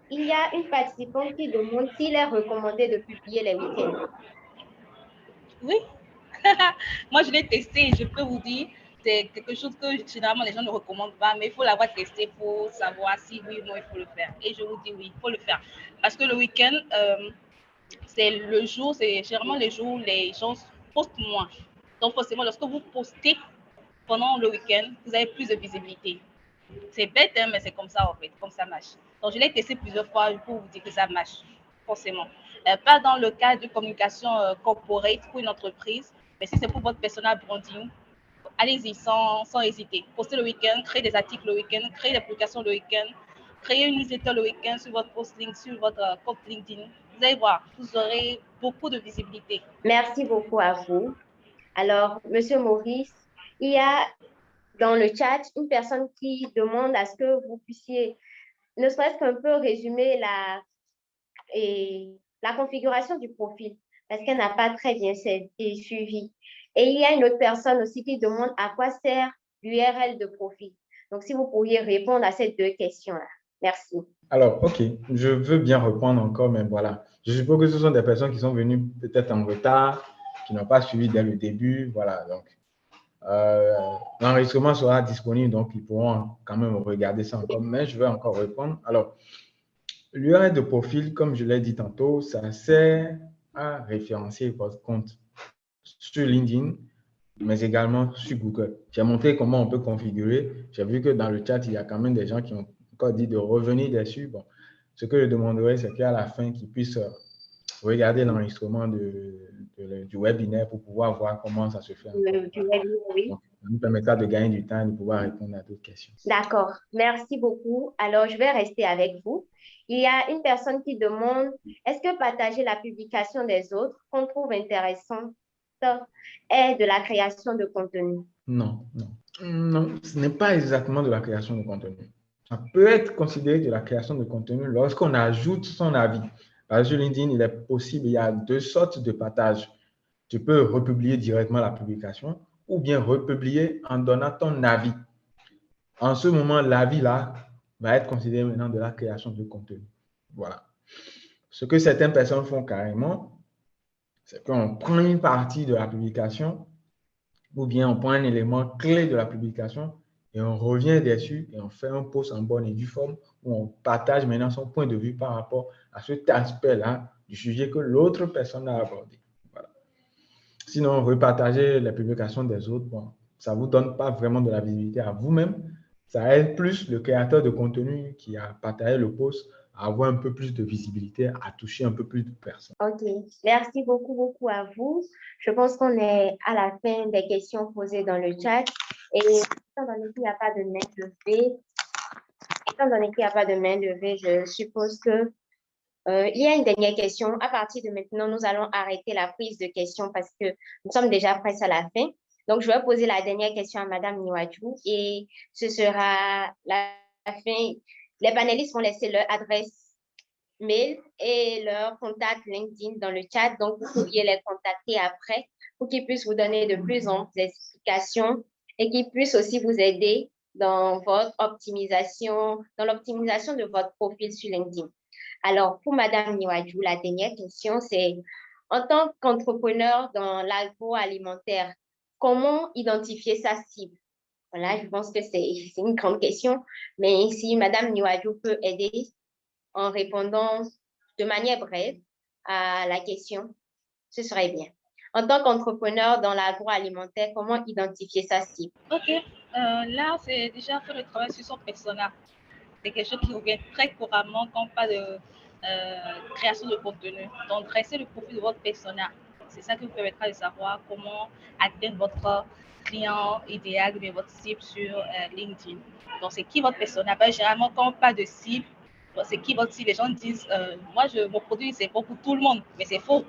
il y a une participante qui demande s'il est recommandé de publier les week-ends. Oui, moi je l'ai testé et je peux vous dire, c'est quelque chose que généralement les gens ne recommandent pas, mais il faut l'avoir testé pour savoir si oui ou non il faut le faire. Et je vous dis oui, il faut le faire. Parce que le week-end, c'est le jour, c'est généralement les jours où les gens postent moins. Donc forcément, lorsque vous postez pendant le week-end, vous avez plus de visibilité. C'est bête, hein, mais c'est comme ça en fait, comme ça marche. Donc je l'ai testé plusieurs fois pour vous dire que ça marche, forcément. Pas dans le cadre de communication corporate pour une entreprise, mais si c'est pour votre personal branding, allez-y sans hésiter. Postez le week-end, créez des articles le week-end, créez des publications le week-end, créez une newsletter le week-end sur votre post link, sur votre compte LinkedIn. Vous allez voir, vous aurez beaucoup de visibilité. Merci beaucoup à vous. Alors, Monsieur Maurice, il y a dans le chat une personne qui demande à ce que vous puissiez, ne serait-ce qu'un peu résumer la configuration du profil, parce qu'elle n'a pas très bien suivi. Et il y a une autre personne aussi qui demande à quoi sert l'URL de profil. Donc, si vous pourriez répondre à ces deux questions-là. Merci. Alors, OK, je veux bien reprendre encore, mais voilà. Je suppose que ce sont des personnes qui sont venues peut-être en retard, qui n'ont pas suivi dès le début. Voilà, donc l'enregistrement sera disponible, donc ils pourront quand même regarder ça encore, mais je vais encore répondre. Alors, l'URL de profil, comme je l'ai dit tantôt, ça sert à référencer votre compte sur LinkedIn, mais également sur Google. J'ai montré comment on peut configurer. J'ai vu que dans le chat, il y a quand même des gens qui ont encore dit de revenir dessus. Bon, ce que je demanderais, c'est qu'à la fin, qu'ils puissent regarder l'enregistrement du webinaire pour pouvoir voir comment ça se fait. Oui. Donc, ça nous permettra de gagner du temps et de pouvoir répondre à d'autres questions. D'accord, merci beaucoup. Alors, je vais rester avec vous. Il y a une personne qui demande, est-ce que partager la publication des autres qu'on trouve intéressante est de la création de contenu? Non, non. Non, ce n'est pas exactement de la création de contenu. Ça peut être considéré de la création de contenu lorsqu'on ajoute son avis. Parce que sur LinkedIn, il est possible, il y a deux sortes de partage. Tu peux republier directement la publication ou bien republier en donnant ton avis. En ce moment, l'avis-là va être considéré maintenant de la création de contenu. Voilà. Ce que certaines personnes font carrément, c'est qu'on prend une partie de la publication ou bien on prend un élément clé de la publication et on revient dessus et on fait un post en bonne et due forme où on partage maintenant son point de vue par rapport à cet aspect-là du sujet que l'autre personne a abordé. Voilà. Sinon, repartager les publications des autres, bon, ça ne vous donne pas vraiment de la visibilité à vous-même. Ça aide plus le créateur de contenu qui a partagé le post à avoir un peu plus de visibilité, à toucher un peu plus de personnes. OK. Merci beaucoup, beaucoup à vous. Je pense qu'on est à la fin des questions posées dans le chat. Et étant donné qu'il n'y a pas de main levée, je suppose que il y a une dernière question. À partir de maintenant, nous allons arrêter la prise de questions parce que nous sommes déjà presque à la fin. Donc, je vais poser la dernière question à Madame Niwaju et ce sera la fin. Les panélistes vont laisser leur adresse mail et leur contact LinkedIn dans le chat. Donc, vous pourriez les contacter après pour qu'ils puissent vous donner de plus amples explications et qu'ils puissent aussi vous aider dans votre optimisation, dans l'optimisation de votre profil sur LinkedIn. Alors, pour Madame Niwaju, la dernière question, c'est en tant qu'entrepreneur dans l'agroalimentaire, comment identifier sa cible? Voilà, je pense que c'est une grande question, mais si Madame Niwaju peut aider en répondant de manière brève à la question, ce serait bien. En tant qu'entrepreneur dans l'agroalimentaire, comment identifier sa cible? OK. Là, c'est déjà faire le travail sur son persona. C'est quelque chose qui revient très couramment quand on parle de création de contenu. Donc, dresser le profil de votre persona. C'est ça qui vous permettra de savoir comment atteindre votre client idéal ou bien votre cible sur LinkedIn. Donc, c'est qui votre persona? Ben, généralement, quand on parle de cible, c'est qui votre cible? Les gens disent, moi, mon produit, c'est bon pour tout le monde. Mais c'est faux.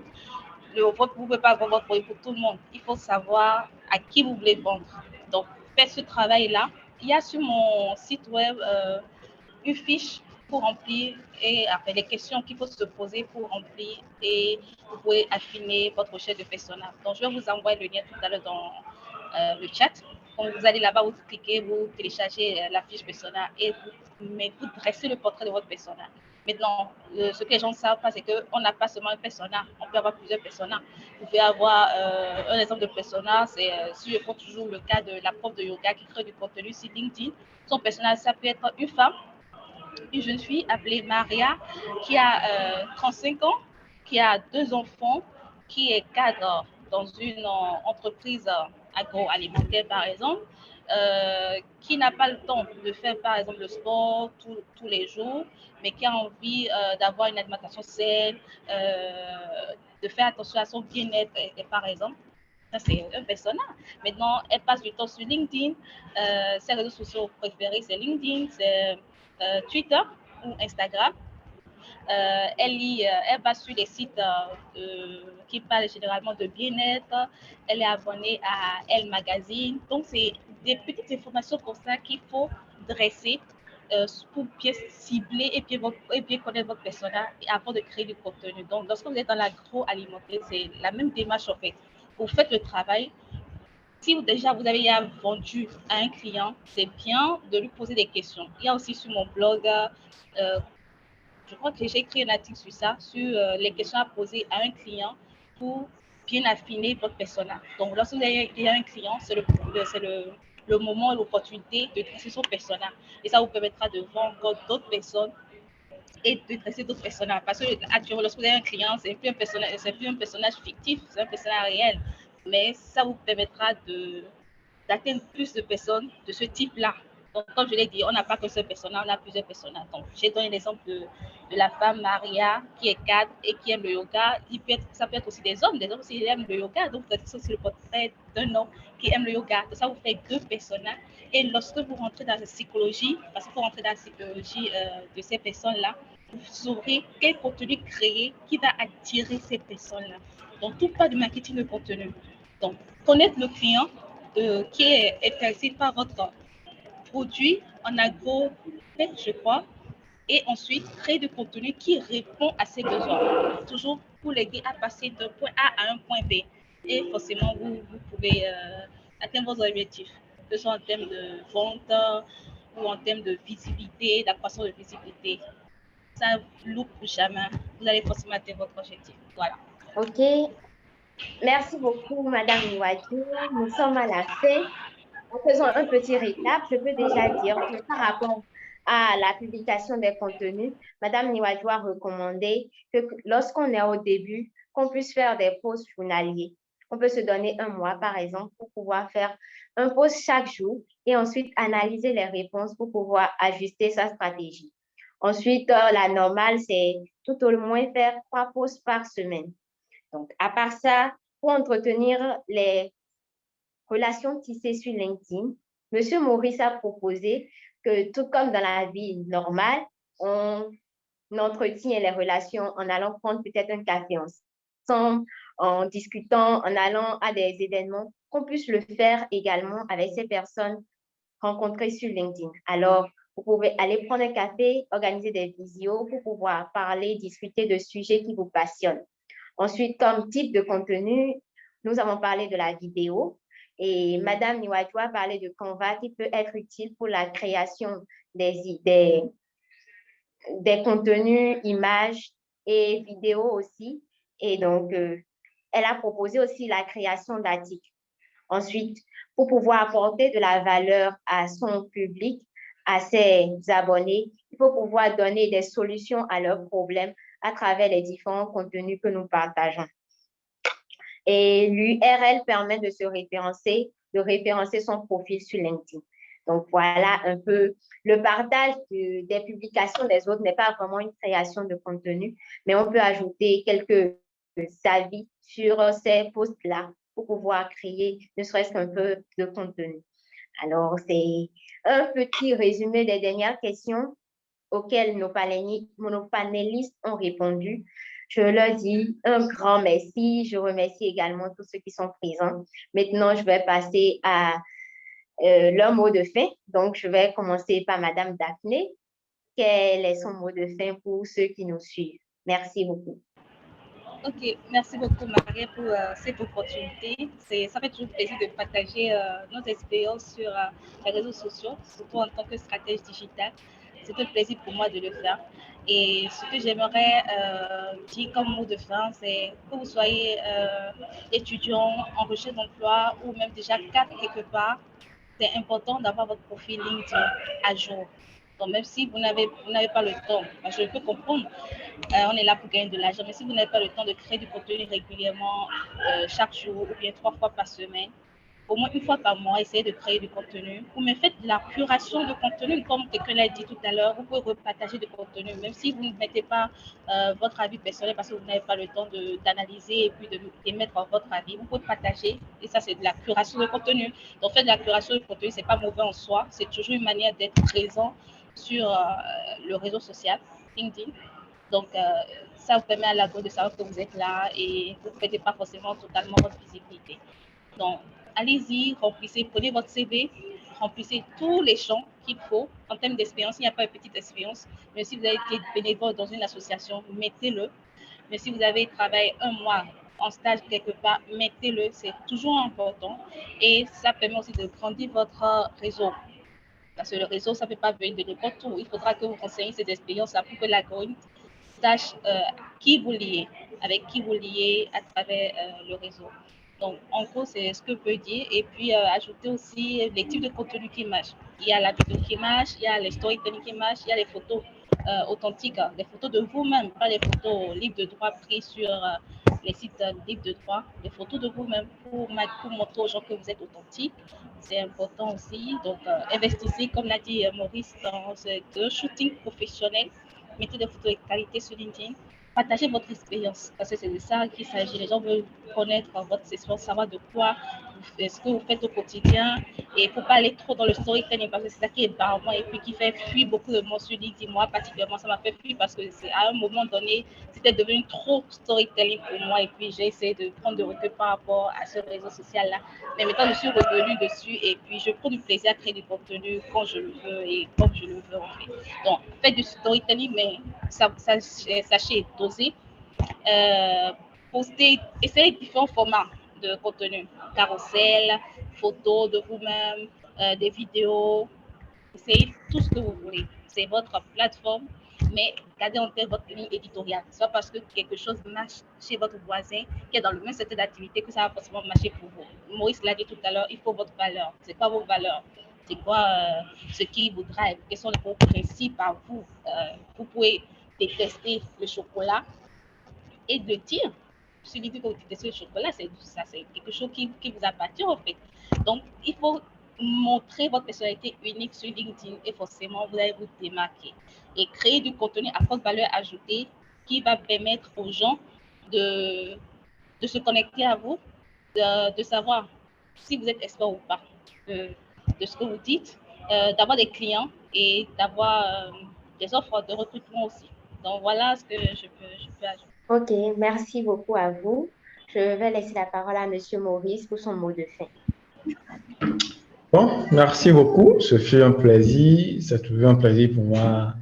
Vous ne pouvez pas vendre votre produit pour tout le monde. Il faut savoir à qui vous voulez vendre. Donc, faites ce travail-là. Il y a sur mon site web une fiche pour remplir et après les questions qu'il faut se poser pour remplir et vous pouvez affiner votre recherche de persona. Donc, je vais vous envoyer le lien tout à l'heure dans le chat. Quand vous allez là-bas, vous cliquez, vous téléchargez la fiche persona et vous dressez le portrait de votre persona. Maintenant, ce que les gens ne savent pas, c'est qu'on n'a pas seulement un persona, on peut avoir plusieurs personas. Vous pouvez avoir un exemple de persona, c'est si je prends toujours le cas de la prof de yoga qui crée du contenu sur LinkedIn, son persona, ça peut être une femme, une jeune fille appelée Maria qui a 35 ans, qui a 2 enfants, qui est cadre dans une entreprise agroalimentaire, par exemple, qui n'a pas le temps de faire, par exemple, le sport tous les jours, mais qui a envie d'avoir une alimentation saine, de faire attention à son bien-être, par exemple. Ça, c'est un persona. Maintenant, elle passe du temps sur LinkedIn. Ses réseaux sociaux préférés, c'est LinkedIn, c'est Twitter ou Instagram. Elle va sur les sites qui parlent généralement de bien-être. Elle est abonnée à Elle Magazine. Donc, c'est des petites informations comme ça qu'il faut dresser pour bien cibler et bien connaître votre persona avant de créer du contenu. Donc, lorsque vous êtes dans l'agroalimentaire, c'est la même démarche en fait. Vous faites le travail. Si déjà vous avez vendu à un client, c'est bien de lui poser des questions. Il y a aussi sur mon blog, je crois que j'ai écrit un article sur ça, sur les questions à poser à un client pour bien affiner votre persona. Donc, lorsque vous avez un client, c'est le moment, l'opportunité de dresser son persona. Et ça vous permettra de vendre d'autres personnes et de dresser d'autres personnages. Parce que actuellement, lorsque vous avez un client, c'est plus un personnage fictif, c'est un personnage réel. Mais ça vous permettra d'atteindre plus de personnes de ce type-là. Donc, comme je l'ai dit, on n'a pas que ce personnage, on a plusieurs personnages. Donc, j'ai donné l'exemple de la femme Maria qui est cadre et qui aime le yoga. Ça peut être aussi des hommes aussi aiment le yoga. Donc, c'est aussi le portrait d'un homme qui aime le yoga. Donc, ça vous fait 2 personnages. Et lorsque vous rentrez dans la psychologie, parce qu'il faut rentrer dans la psychologie de ces personnes-là, vous saurez quel contenu créer qui va attirer ces personnes-là. Donc, tout part du marketing de contenu. Donc, connaître le client qui est intéressé par votre produit en agro, je crois, et ensuite créer du contenu qui répond à ses besoins, toujours pour l'aider à passer d'un point A à un point B. Et forcément, vous pouvez atteindre vos objectifs, que ce soit en termes de vente ou en termes de visibilité, d'accroissance de visibilité. Ça ne loupe jamais. Vous allez forcément atteindre votre objectif. Voilà. OK. Merci beaucoup, Madame Niwadjo. Nous sommes à la fin. En faisant un petit récap, je peux déjà dire que par rapport à la publication des contenus, Madame Niwadjo a recommandé que lorsqu'on est au début, qu'on puisse faire des posts journaliers. On peut se donner un mois, par exemple, pour pouvoir faire un post chaque jour et ensuite analyser les réponses pour pouvoir ajuster sa stratégie. Ensuite, la normale, c'est tout au moins faire 3 posts par semaine. Donc, à part ça, pour entretenir les relations tissées sur LinkedIn, M. Maurice a proposé que tout comme dans la vie normale, on entretient les relations en allant prendre peut-être un café ensemble, en discutant, en allant à des événements, qu'on puisse le faire également avec ces personnes rencontrées sur LinkedIn. Alors, vous pouvez aller prendre un café, organiser des visios pour pouvoir parler, discuter de sujets qui vous passionnent. Ensuite, comme type de contenu, nous avons parlé de la vidéo et Madame Niwadjo a parlé de Canva qui peut être utile pour la création des contenus, images et vidéos aussi. Et donc, elle a proposé aussi la création d'articles. Ensuite, pour pouvoir apporter de la valeur à son public, à ses abonnés, il faut pouvoir donner des solutions à leurs problèmes à travers les différents contenus que nous partageons. Et l'URL permet de référencer son profil sur LinkedIn. Donc, voilà un peu le partage des publications des autres n'est pas vraiment une création de contenu, mais on peut ajouter quelques avis sur ces posts-là pour pouvoir créer ne serait-ce qu'un peu de contenu. Alors, c'est un petit résumé des dernières questions auxquelles nos panélistes ont répondu. Je leur dis un grand merci. Je remercie également tous ceux qui sont présents. Maintenant, je vais passer à leur mot de fin. Donc, je vais commencer par Madame Daphné. quel est son mot de fin pour ceux qui nous suivent. Merci beaucoup. Ok, merci beaucoup Marie pour cette opportunité. Ça fait toujours plaisir de partager nos expériences sur les réseaux sociaux, surtout en tant que stratège digital. C'est un plaisir pour moi de le faire. Et ce que j'aimerais dire comme mot de fin, c'est que vous soyez étudiant en recherche d'emploi ou même déjà cadre quelque part, c'est important d'avoir votre profil LinkedIn à jour. Donc, même si vous n'avez pas le temps, je peux comprendre, on est là pour gagner de l'argent, mais si vous n'avez pas le temps de créer du contenu régulièrement, chaque jour ou bien 3 fois par semaine, au moins 1 fois par mois, essayez de créer du contenu. Ou même faites de la curation de contenu, comme quelqu'un l'a dit tout à l'heure, vous pouvez repartager du contenu, même si vous ne mettez pas votre avis personnel parce que vous n'avez pas le temps d'analyser et puis d'émettre votre avis, vous pouvez partager, et ça c'est de la curation de contenu. Donc faire de la curation de contenu, c'est pas mauvais en soi, c'est toujours une manière d'être présent sur le réseau social, LinkedIn. Donc, ça vous permet à l'algo de savoir que vous êtes là et vous ne perdez pas forcément totalement votre visibilité. Donc, allez-y, remplissez, prenez votre CV, remplissez tous les champs qu'il faut. En termes d'expérience, il n'y a pas une petite expérience, mais si vous avez été bénévole dans une association, mettez-le. Mais si vous avez travaillé 1 mois en stage quelque part, mettez-le, c'est toujours important. Et ça permet aussi de grandir votre réseau. Parce que le réseau, ça ne peut pas venir de n'importe où. Il faudra que vous renseigniez cette expérience-là pour que l'algorithme sache qui vous liez, avec qui vous liez à travers le réseau. Donc, en gros, c'est ce que je peux dire. Et puis, ajouter aussi les types de contenu qui marchent. Il y a la vidéo qui marche, il y a les storytelling qui marchent, il y a les photos authentiques, les photos de vous-même, pas les photos libres de droit prises sur les sites libres de droit, les photos de vous-même pour montrer aux gens que vous êtes authentique. C'est important aussi. Donc, investissez, comme l'a dit Maurice, dans ce shooting professionnel. Mettez des photos de qualité sur LinkedIn. Partagez votre expérience parce que c'est de ça qu'il s'agit. Les gens veulent connaître votre expérience, savoir de quoi, ce que vous faites au quotidien. Et il ne faut pas aller trop dans le storytelling parce que c'est ça qui est barbant et puis qui fait fuir beaucoup de monde sur LinkedIn. Moi, particulièrement, ça m'a fait fuir parce que à un moment donné, c'était devenu trop storytelling pour moi et puis j'ai essayé de prendre de recul par rapport à ce réseau social-là. Mais maintenant, je suis revenue dessus et puis je prends du plaisir à créer du contenu quand je le veux et comme je le veux en fait. Donc, faites du storytelling, mais sachez doser. Postez, essayez différents formats de contenu. Carrousel, photos de vous-même, des vidéos. Essayez tout ce que vous voulez. C'est votre plateforme, mais gardez en tête votre ligne éditoriale. Soit parce que quelque chose marche chez votre voisin qui est dans le même secteur d'activité que ça va forcément marcher pour vous. Maurice l'a dit tout à l'heure, il faut votre valeur. C'est quoi vos valeurs? C'est quoi ce qui vous drive? Quels sont vos principes à vous? Vous pouvez détester le chocolat et de dire, si vous dites que vous détestez le chocolat, c'est quelque chose qui vous appartient en fait. Donc, il faut montrer votre personnalité unique sur LinkedIn et forcément, vous allez vous démarquer et créer du contenu à forte valeur ajoutée qui va permettre aux gens de se connecter à vous, de savoir si vous êtes expert ou pas de ce que vous dites, d'avoir des clients et d'avoir des offres de recrutement aussi. Donc, voilà ce que je peux ajouter. OK, merci beaucoup à vous. Je vais laisser la parole à Monsieur Maurice pour son mot de fin. Bon, merci beaucoup. Ce fut un plaisir. C'est toujours un plaisir pour moi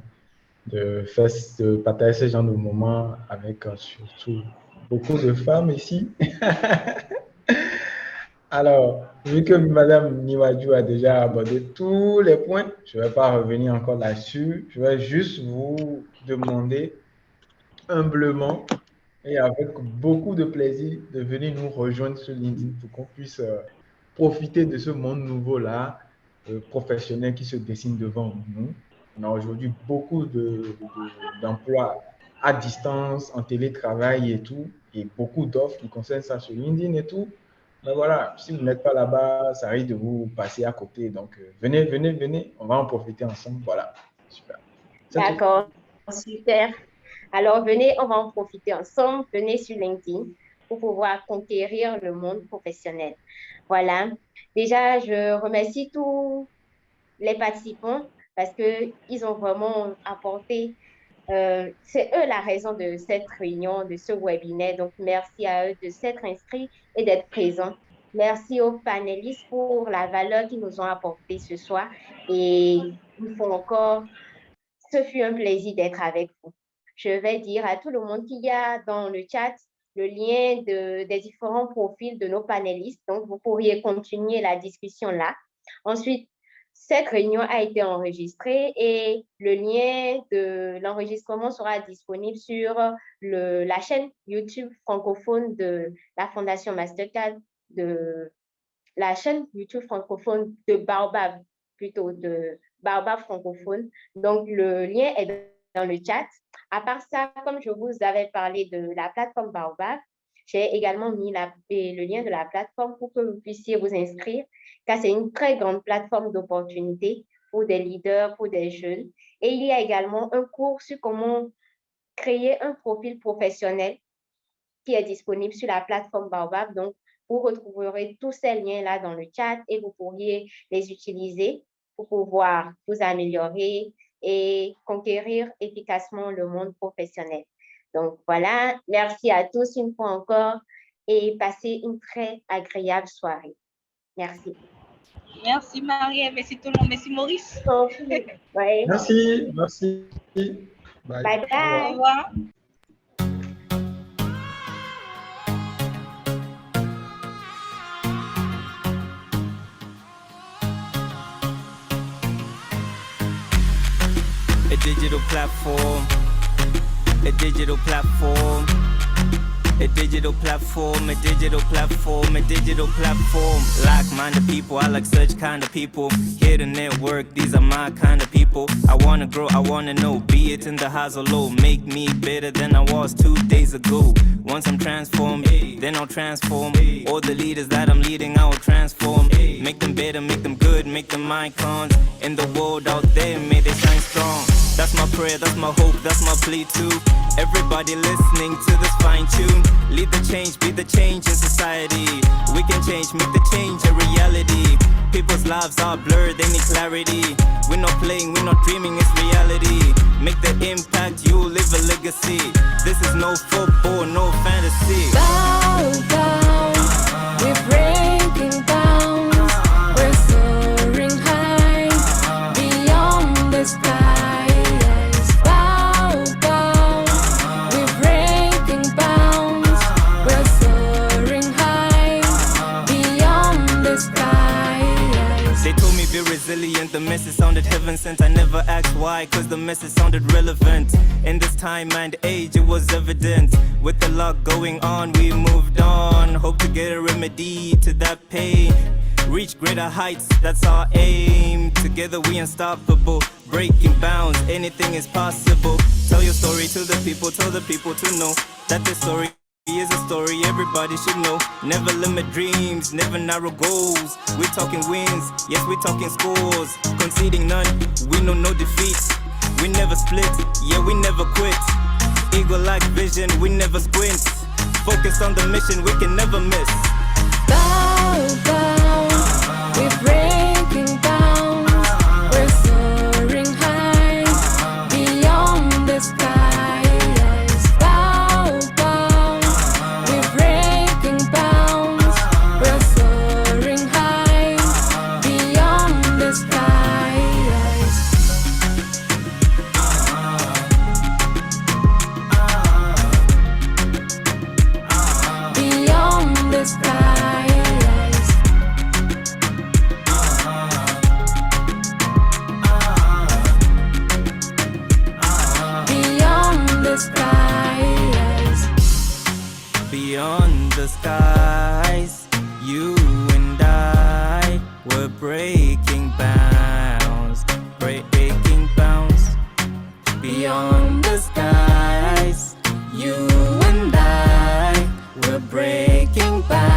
de partager ce genre de moments avec surtout beaucoup de femmes ici. Alors, vu que Madame Niwadju a déjà abordé tous les points, je ne vais pas revenir encore là-dessus. Je vais juste vous demander humblement et avec beaucoup de plaisir de venir nous rejoindre sur LinkedIn pour qu'on puisse profiter de ce monde nouveau-là, professionnel qui se dessine devant nous. On a aujourd'hui beaucoup d'emplois à distance, en télétravail et tout, et beaucoup d'offres qui concernent ça sur LinkedIn et tout. Mais voilà, si vous n'êtes pas là-bas, ça risque de vous passer à côté. Donc, venez, on va en profiter ensemble. Voilà, super. D'accord, super. Alors, venez, on va en profiter ensemble. Venez sur LinkedIn pour pouvoir conquérir le monde professionnel. Voilà. Déjà, je remercie tous les participants parce qu'ils ont vraiment apporté, c'est eux la raison de cette réunion, de ce webinaire. Donc, merci à eux de s'être inscrits et d'être présents. Merci aux panélistes pour la valeur qu'ils nous ont apportée ce soir. Et il faut encore ce fut un plaisir d'être avec vous. Je vais dire à tout le monde qu'il y a dans le chat le lien des différents profils de nos panélistes. Donc, vous pourriez continuer la discussion là. Ensuite, cette réunion a été enregistrée et le lien de l'enregistrement sera disponible sur la chaîne YouTube francophone de la Fondation Mastercard, de la chaîne YouTube francophone de Baobab, plutôt de Baobab francophone. Donc, le lien est dans le chat. À part ça, comme je vous avais parlé de la plateforme Baobab, j'ai également mis le lien de la plateforme pour que vous puissiez vous inscrire, car c'est une très grande plateforme d'opportunités pour des leaders, pour des jeunes. Et il y a également un cours sur comment créer un profil professionnel qui est disponible sur la plateforme Baobab. Donc, vous retrouverez tous ces liens-là dans le chat et vous pourriez les utiliser pour pouvoir vous améliorer et conquérir efficacement le monde professionnel. Donc, voilà, merci à tous une fois encore et passez une très agréable soirée. Merci. Merci Marie, merci tout le monde, merci Maurice. Ouais. Merci, merci. Bye Au bye. revoir. A digital platform, a digital platform, a digital platform, a digital platform, a digital platform. Like-minded people, I like such kind of people. Here to network, these are my kind of people. I wanna grow, I wanna know, be it in the highs or low. Make me better than I was 2 days ago. Once I'm transformed, then I'll transform. All the leaders that I'm leading, I will transform. Make them better, make them good, make them icons. In the world out there, may they shine strong. That's my prayer, that's my hope, that's my plea too. Everybody listening to this fine tune. Lead the change, be the change in society. We can change, make the change a reality. People's lives are blurred, they need clarity. We're not playing, we're not dreaming, it's reality. Make the impact, you'll leave a legacy. This is no football, no fantasy. Bow down, we're breaking bounds. We're soaring high beyond the skies. Bow down, we're breaking bounds. We're soaring high beyond the skies. They told me be resilient, the message sounded heaven sent. I never asked why, cause the message sounded relevant. In this time and age it was evident. With a lot going on, we moved on. Hope to get a remedy to that pain. Reach greater heights, that's our aim. Together we unstoppable, breaking bounds, anything is possible. Tell your story to the people, tell the people to know that this story is a story everybody should know. Never limit dreams, never narrow goals. We're talking wins, yes we're talking scores. Conceding none, we know no defeat. We never split, yeah we never quit. Eagle-like vision, we never squint. Focus on the mission, we can never miss. Bow down, we're breaking bounds. We're soaring high beyond the skies. Bow down, we're breaking bounds. We're soaring high beyond the skies. Beyond the skies. Beyond the skies. Beyond the skies, you and I were breaking bounds, breaking bounds. Beyond the skies, you and I were breaking bounds.